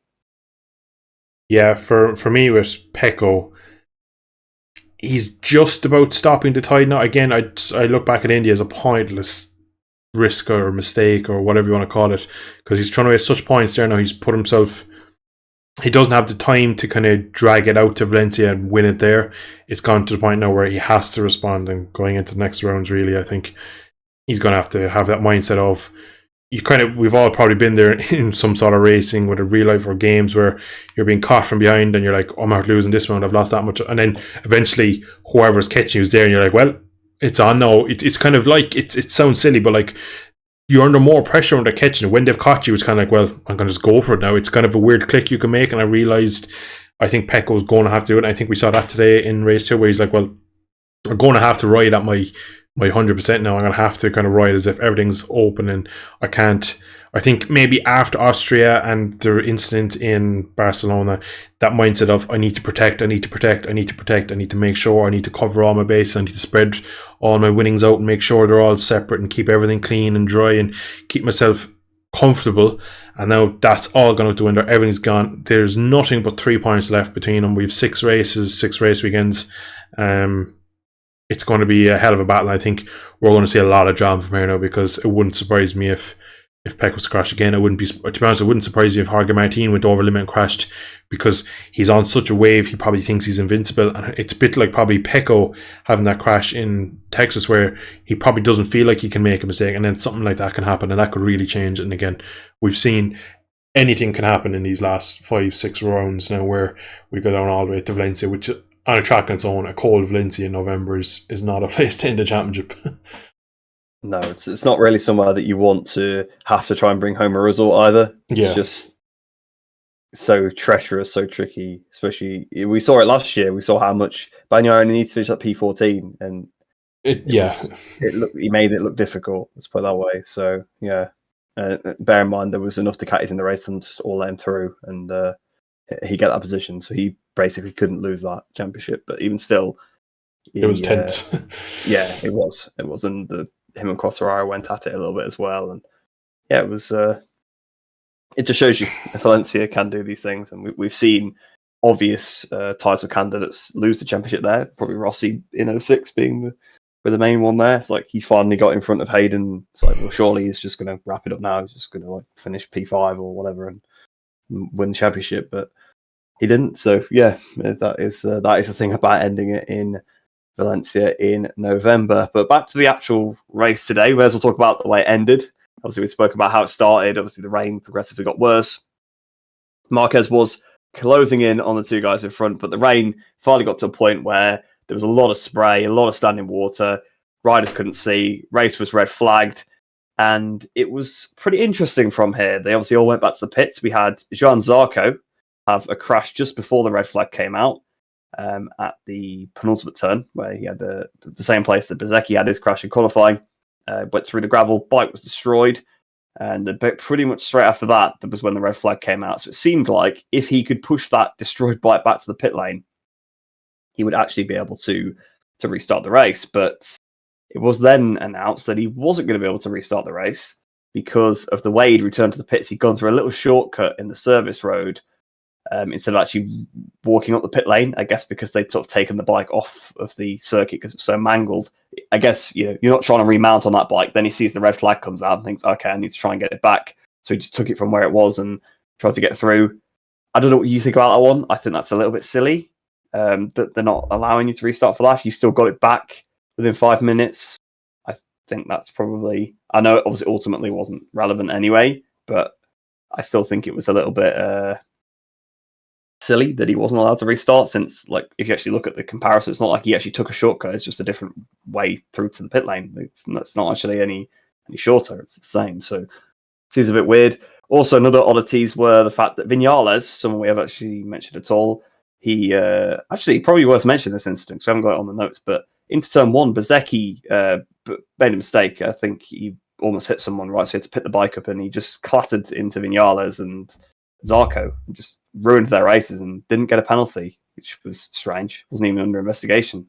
Yeah, for me with Pecco, he's just about stopping the tide now. Again, I look back at India as a pointless risk or mistake or whatever you want to call it, because he's trying to waste such points there now. He's put himself, he doesn't have the time to kind of drag it out to Valencia and win it there. It's gone to the point now where he has to respond, and going into the next rounds, really, I think he's going to have that mindset of, we've all probably been there in some sort of racing, whether real life or games, where you're being caught from behind and you're like, oh, I'm out losing this round, I've lost that much, and then eventually whoever's catching you is there and you're like, well, it's on now. It's kind of like, it sounds silly, but like you're under more pressure when they're catching it. When they've caught you, it's kind of like, well, I'm going to just go for it now. It's kind of a weird click you can make, and I realised I think Pecco's going to have to do it. And I think we saw that today in race 2 where he's like, well, I'm going to have to ride at my 100% now. I'm going to have to kind of ride as if everything's open and I can't. I think maybe after Austria and the incident in Barcelona, that mindset of I need to protect, I need to make sure, I need to cover all my bases, I need to spread all my winnings out and make sure they're all separate and keep everything clean and dry and keep myself comfortable. And now that's all going out the window. Everything's gone. There's nothing but 3 points left between them. We have 6 races, 6 race weekends. It's going to be a hell of a battle. I think we're going to see a lot of drama from here now, because it wouldn't surprise me if Pecco was to crash again. To be honest, it wouldn't surprise me if Jorge Martin went over limit and crashed, because he's on such a wave. He probably thinks he's invincible, and it's a bit like probably Pecco having that crash in Texas, where he probably doesn't feel like he can make a mistake, and then something like that can happen, and that could really change it. And again, we've seen anything can happen in these last 5-6 rounds now, where we go down all the way to Valencia, which on a track on its own, a cold Valencia in November is not a place to end the championship. No, it's not really somewhere that you want to have to try and bring home a result either. It's just so treacherous, so tricky. Especially, we saw it last year. We saw how much Bagnaia only needs to finish at P14, and he made it look difficult. Let's put it that way. So yeah, bear in mind there was enough Ducatis in the race and just all let him through, and he got that position. So he basically couldn't lose that championship. But even still, it was tense. Yeah, it was. It was, and him and Quartararo went at it a little bit as well, and yeah, it was. It just shows you Valencia can do these things, and we've seen obvious title candidates lose the championship there. Probably Rossi in 06 being the main one there. It's like he finally got in front of Hayden. It's like, well, surely he's just going to wrap it up now. He's just going to finish P5 or whatever and win the championship, but he didn't. So yeah, that is the thing about ending it in Valencia in November. But back to the actual race today. Whereas we'll talk about the way it ended. Obviously, we spoke about how it started. Obviously, the rain progressively got worse. Marquez was closing in on the two guys in front, but the rain finally got to a point where there was a lot of spray, a lot of standing water. Riders couldn't see. Race was red flagged. And it was pretty interesting from here. They obviously all went back to the pits. We had Johann Zarco have a crash just before the red flag came out. At the penultimate turn, where he had the same place that Bezzecchi had his crash in qualifying, went through the gravel, bike was destroyed, and pretty much straight after that was when the red flag came out. So it seemed like if he could push that destroyed bike back to the pit lane, he would actually be able to restart the race. But it was then announced that he wasn't going to be able to restart the race because of the way he'd returned to the pits. He'd gone through a little shortcut in the service road, instead of actually walking up the pit lane, I guess because they'd sort of taken the bike off of the circuit because it was so mangled. I guess you're not trying to remount on that bike. Then he sees the red flag comes out and thinks, okay, I need to try and get it back. So he just took it from where it was and tried to get through. I don't know what you think about that one. I think that's a little bit silly, that they're not allowing you to restart for life. You still got it back within 5 minutes. I think that's probably... I know it obviously ultimately wasn't relevant anyway, but I still think it was a little bit... silly that he wasn't allowed to restart, since if you actually look at the comparison, it's not like he actually took a shortcut. It's just a different way through to the pit lane. It's not actually any shorter. It's the same. So it seems a bit weird. Also, another oddities were the fact that Vinales, someone we have actually mentioned at all, he actually probably worth mentioning this incident because we haven't got it on the notes, but into turn one, Bezzecchi made a mistake. I think he almost hit someone, right? So he had to pick the bike up and he just clattered into Vinales and Zarco, just ruined their races and didn't get a penalty, which was strange. Wasn't even under investigation.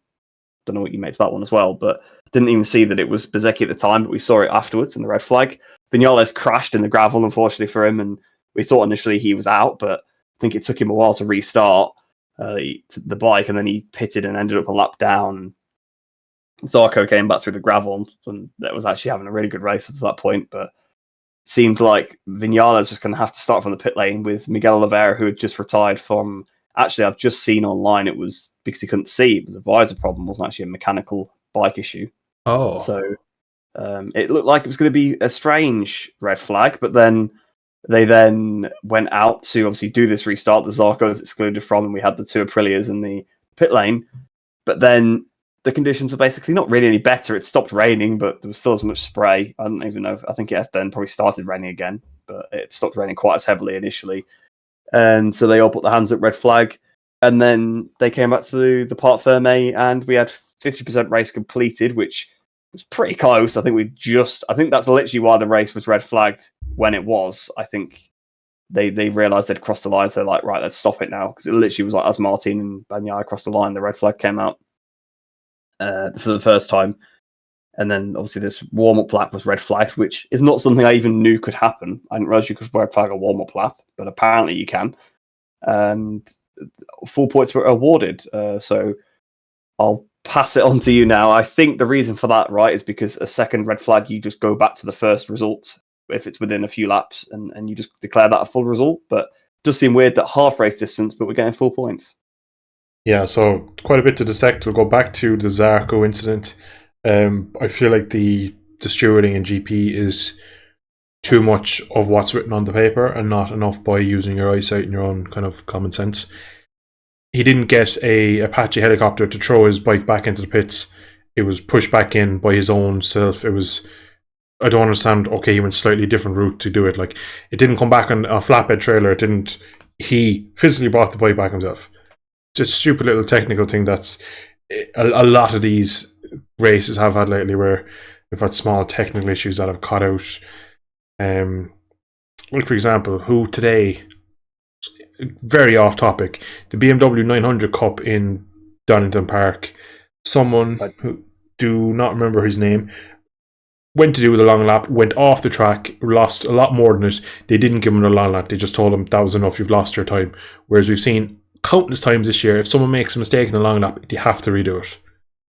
Don't know what you made of that one as well, but didn't even see that it was Bezzecchi at the time, but we saw it afterwards in the red flag. Vinales crashed in the gravel, unfortunately for him, and we thought initially he was out, but I think it took him a while to restart the bike, and then he pitted and ended up a lap down. Zarco came back through the gravel and that was actually having a really good race up to that point, but seemed like Vinales was going to have to start from the pit lane with Miguel Oliveira, who had just retired from... Actually, I've just seen online it was because he couldn't see. It was a visor problem. It wasn't actually a mechanical bike issue. Oh. So it looked like it was going to be a strange red flag, but then they went out to obviously do this restart. The Zarco was excluded from, and we had the two Aprilias in the pit lane. But then the conditions were basically not really any better. It stopped raining, but there was still as much spray. I don't even know. I think it had then probably started raining again, but it stopped raining quite as heavily initially. And so they all put their hands up, red flag. And then they came back to the Parc Fermé, and we had 50% race completed, which was pretty close. I think that's literally why the race was red flagged when it was. I think they realised they'd crossed the line, so they're like, right, let's stop it now. Because it literally was like as Martin and Bagnaia crossed the line, the red flag came out. For the first time. And then obviously this warm-up lap was red flagged, which is not something I even knew could happen. I didn't realise you could red flag a warm-up lap, but apparently you can. And full points were awarded. So I'll pass it on to you now. I think the reason for that, right, is because a second red flag, you just go back to the first result if it's within a few laps and you just declare that a full result. But it does seem weird that half race distance, but we're getting full points. Yeah, so quite a bit to dissect. We'll go back to the Zarco incident. I feel like the stewarding in GP is too much of what's written on the paper and not enough by using your eyesight and your own kind of common sense. he didn't get a Apache helicopter to throw his bike back into the pits. It was pushed back in by his own self. It was, I don't understand. Okay, he went slightly different route to do it. Like, it didn't come back on a flatbed trailer. It didn't. He physically brought the bike back himself. It's a stupid little technical thing that's a lot of these races have had lately, where they've had small technical issues that have cut out. Like, for example, who today, very off topic, the BMW 900 Cup in Donington Park, someone who do not remember his name, went to do the long lap, went off the track, lost a lot more than it. They didn't give him the long lap. They just told him that was enough, you've lost your time. Whereas we've seen countless times this year, if someone makes a mistake in the long lap, they have to redo it.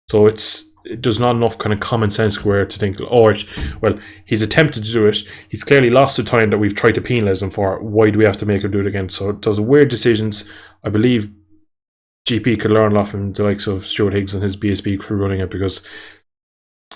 So there's not enough kind of common sense where to think, well, he's attempted to do it. He's clearly lost the time that we've tried to penalise him for. Why do we have to make him do it again? So it does weird decisions. I believe GP could learn a lot from the likes of Stuart Higgs and his BSB crew running it, because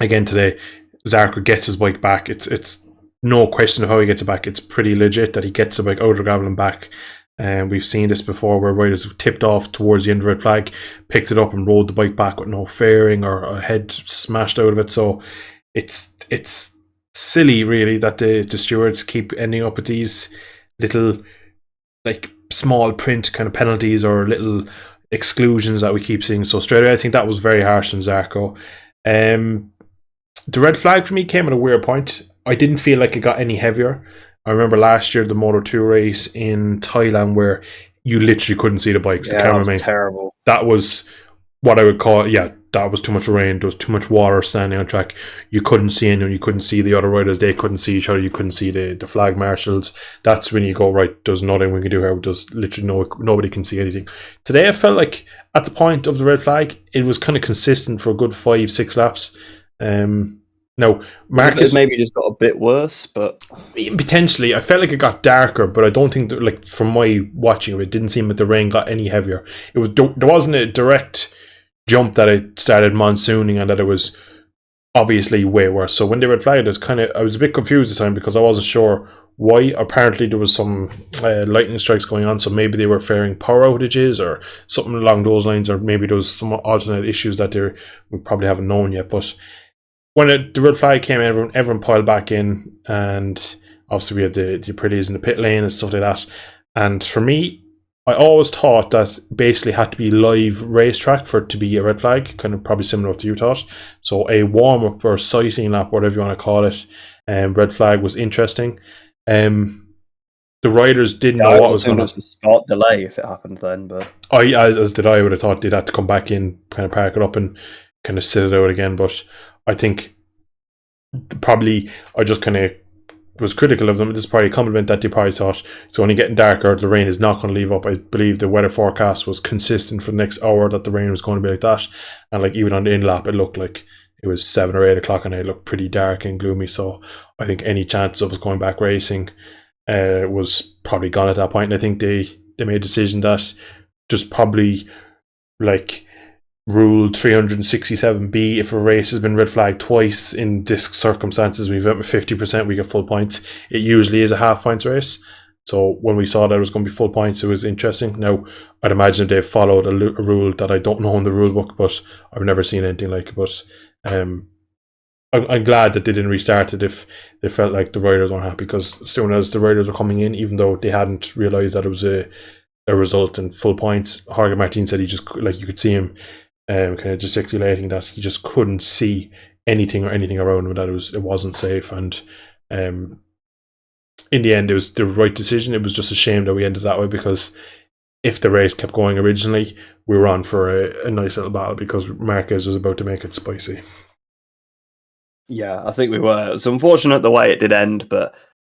again today, Zarco gets his bike back. It's no question of how he gets it back. It's pretty legit that he gets the bike out of the gravel and back. And we've seen this before, where riders have tipped off towards the end of the red flag, picked it up and rolled the bike back with no fairing or a head smashed out of it. So it's silly, really, that the stewards keep ending up with these little, like, small print kind of penalties or little exclusions that we keep seeing. So straight away, I think that was very harsh on Zarco. The red flag for me came at a weird point. I didn't feel like it got any heavier. I remember last year, the Moto 2 race in Thailand, where you literally couldn't see the bikes. Yeah, that was terrible. That was what I would call, that was too much rain. There was too much water standing on track. You couldn't see anyone. You couldn't see the other riders. They couldn't see each other. You couldn't see the flag marshals. That's when you go, right, there's nothing we can do here. There's literally nobody can see anything. Today, I felt like at the point of the red flag, it was kind of consistent for a good 5-6 laps. No, Marcus maybe just got a bit worse, but potentially I felt like it got darker, but I don't think that, like, from my watching of it, didn't seem that the rain got any heavier. There wasn't a direct jump that it started monsooning and that it was obviously way worse. So when they red flagged, I was a bit confused this time, because I wasn't sure why. Apparently there was some lightning strikes going on, so maybe they were fearing power outages or something along those lines, or maybe there was some alternate issues that we probably haven't known yet. But when the red flag came, everyone piled back in, and obviously we had the Aprilias in the pit lane and stuff like that. And for me, I always thought that basically had to be live racetrack for it to be a red flag, kind of probably similar to what you thought. So a warm-up or sighting lap, whatever you want to call it, red flag was interesting. The riders didn't know what was going to... It was a start delay if it happened then, but... As did I would have thought they'd have to come back in, kind of park it up and kind of sit it out again, but I think probably I just kind of was critical of them. This is probably a compliment that they probably thought it's only getting darker, the rain is not going to leave up. I believe the weather forecast was consistent for the next hour that the rain was going to be like that, and like even on the in-lap it looked like it was 7 or 8 o'clock and it looked pretty dark and gloomy. So I think any chance of us going back racing was probably gone at that point, and I think they made a decision that just probably like Rule 367B, if a race has been red flagged twice in this circumstances, we've got 50%, we get full points. It usually is a half points race. So when we saw that it was going to be full points, it was interesting. Now, I'd imagine they've followed a rule that I don't know in the rule book, but I've never seen anything like it. But I'm glad that they didn't restart it if they felt like the riders weren't happy, because as soon as the riders were coming in, even though they hadn't realised that it was a result in full points, Jorge Martin said he just, like, you could see him kind of gesticulating that he just couldn't see anything around him, that it wasn't safe. And in the end, it was the right decision. It was just a shame that we ended that way, because if the race kept going originally, we were on for a nice little battle, because Marquez was about to make it spicy. Yeah, I think we were. It's unfortunate the way it did end, but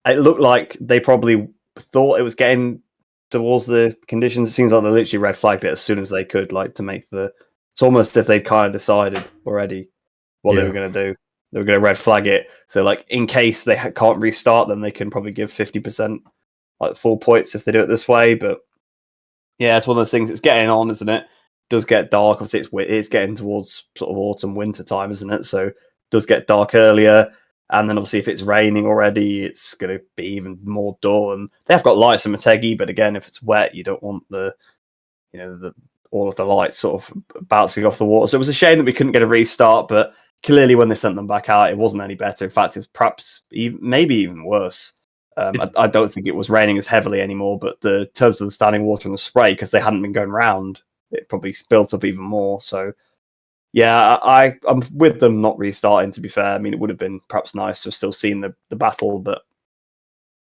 it looked like they probably thought it was getting towards the conditions. It seems like they literally red flagged it as soon as they could, like, to make the... It's almost as if they'd kind of decided already what they were going to do. They were going to red flag it. So, like, in case they can't restart them, they can probably give 50%, like, full points if they do it this way. But, yeah, it's one of those things. It's getting on, isn't it? It does get dark. Obviously, it's getting towards sort of autumn, winter time, isn't it? So, it does get dark earlier. And then, obviously, if it's raining already, it's going to be even more dull. And they have got lights in Motogp, but again, if it's wet, you don't want the all of the lights sort of bouncing off the water. So it was a shame that we couldn't get a restart, but clearly when they sent them back out, it wasn't any better. In fact, it was perhaps maybe even worse. I don't think it was raining as heavily anymore, but in terms of the standing water and the spray, because they hadn't been going round, it probably built up even more. So yeah, I'm with them not restarting, to be fair. I mean, it would have been perhaps nice to have still seen the battle, but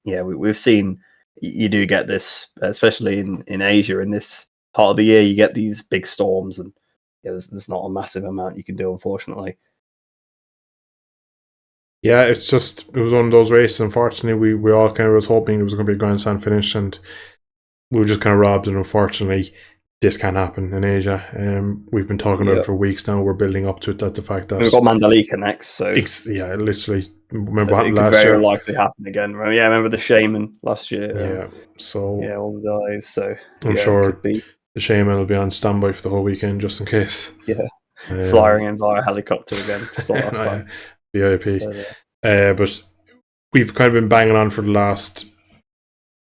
yeah, we've seen you do get this, especially in Asia, in this part of the year, you get these big storms, and yeah, there's not a massive amount you can do, unfortunately. Yeah, it was one of those races. Unfortunately, we all kind of was hoping it was going to be a grandstand finish, and we were just kind of robbed. And unfortunately, this can't happen in Asia. We've been talking about it for weeks now. We're building up to it. That the fact that we've got Mandalika next, so yeah, literally. Remember what happened last year? It could very likely happen again. Yeah, remember the Shaman last year? Yeah, so yeah, all the guys. So I'm sure the Shaman will be on standby for the whole weekend just in case. Yeah, flying in via helicopter again, just like last time. VIP. But we've kind of been banging on for the last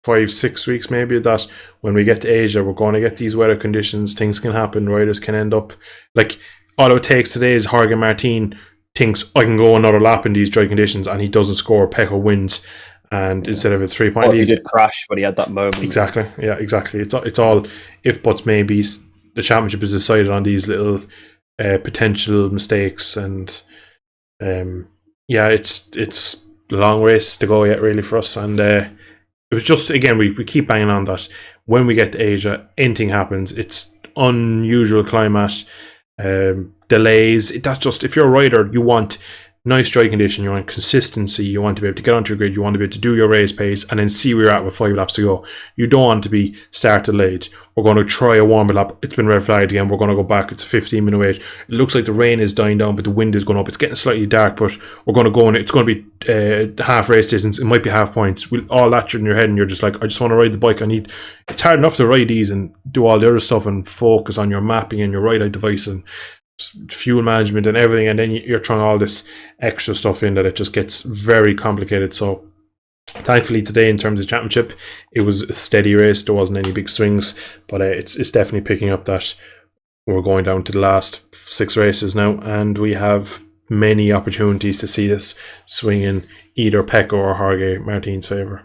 5-6 weeks maybe that when we get to Asia, we're going to get these weather conditions. Things can happen. Riders can end up like all it takes today is Jorge Martin thinks I can go another lap in these dry conditions, and he doesn't score. Pecco wins, and instead of a 3-point lead, he did crash when he had that moment. Exactly. Yeah, exactly. It's all if buts maybes. The championship is decided on these little potential mistakes, and yeah, it's a long race to go yet, really, for us. And it was just, again, we keep banging on that when we get to Asia, anything happens. It's unusual climate, delays. That's just, if you're a rider, you want nice dry condition, you want consistency, you want to be able to get onto your grid, you want to be able to do your race pace and then see where you're at with 5 laps to go. You don't want to be started late. We're going to try a warmer lap. It's been red flagged again. We're going to go back. It's a 15-minute wait. It looks like the rain is dying down, but the wind is going up. It's getting slightly dark, but we're going to go, and it's going to be half race distance. It might be half points. All that in your head, and you're just like, I just want to ride the bike. It's hard enough to ride these and do all the other stuff and focus on your mapping and your ride-out device and fuel management and everything, and then you're throwing all this extra stuff in that it just gets very complicated. So thankfully today, in terms of championship, it was a steady race. There wasn't any big swings, but it's definitely picking up that we're going down to the last 6 races now, and we have many opportunities to see this swing in either Pecco or Jorge Martin's favour.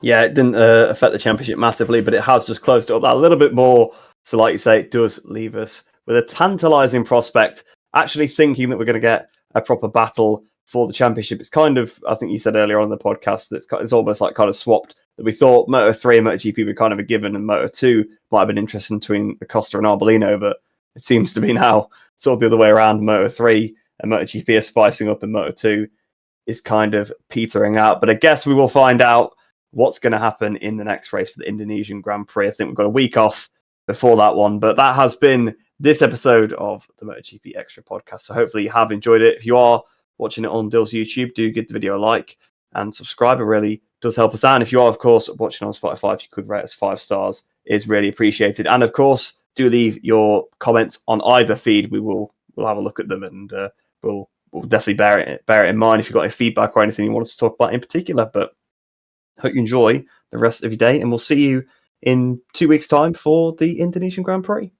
Yeah, it didn't affect the championship massively, but it has just closed it up that a little bit more. So like you say, it does leave us with a tantalising prospect, actually thinking that we're going to get a proper battle for the championship. It's kind of, I think you said earlier on in the podcast, that it's almost like kind of swapped, that we thought Moto3 and MotoGP were kind of a given, and Moto2 might have been interesting between Acosta and Arbolino, but it seems to be now sort of the other way around. Moto3 and MotoGP are spicing up, and Moto2 is kind of petering out. But I guess we will find out what's going to happen in the next race for the Indonesian Grand Prix. I think we've got a week off before that one, but that has been this episode of the Motogp Xtra podcast. So hopefully you have enjoyed it. If you are watching it on Dill's YouTube, do give the video a like and subscribe. It really does help us out. And if you are, of course, watching on Spotify, if you could rate us 5 stars, is really appreciated. And of course, do leave your comments on either feed. We'll have a look at them, and we'll definitely bear it in mind if you've got any feedback or anything you want us to talk about in particular. But hope you enjoy the rest of your day, and we'll see you in 2 weeks' time for the Indonesian Grand Prix.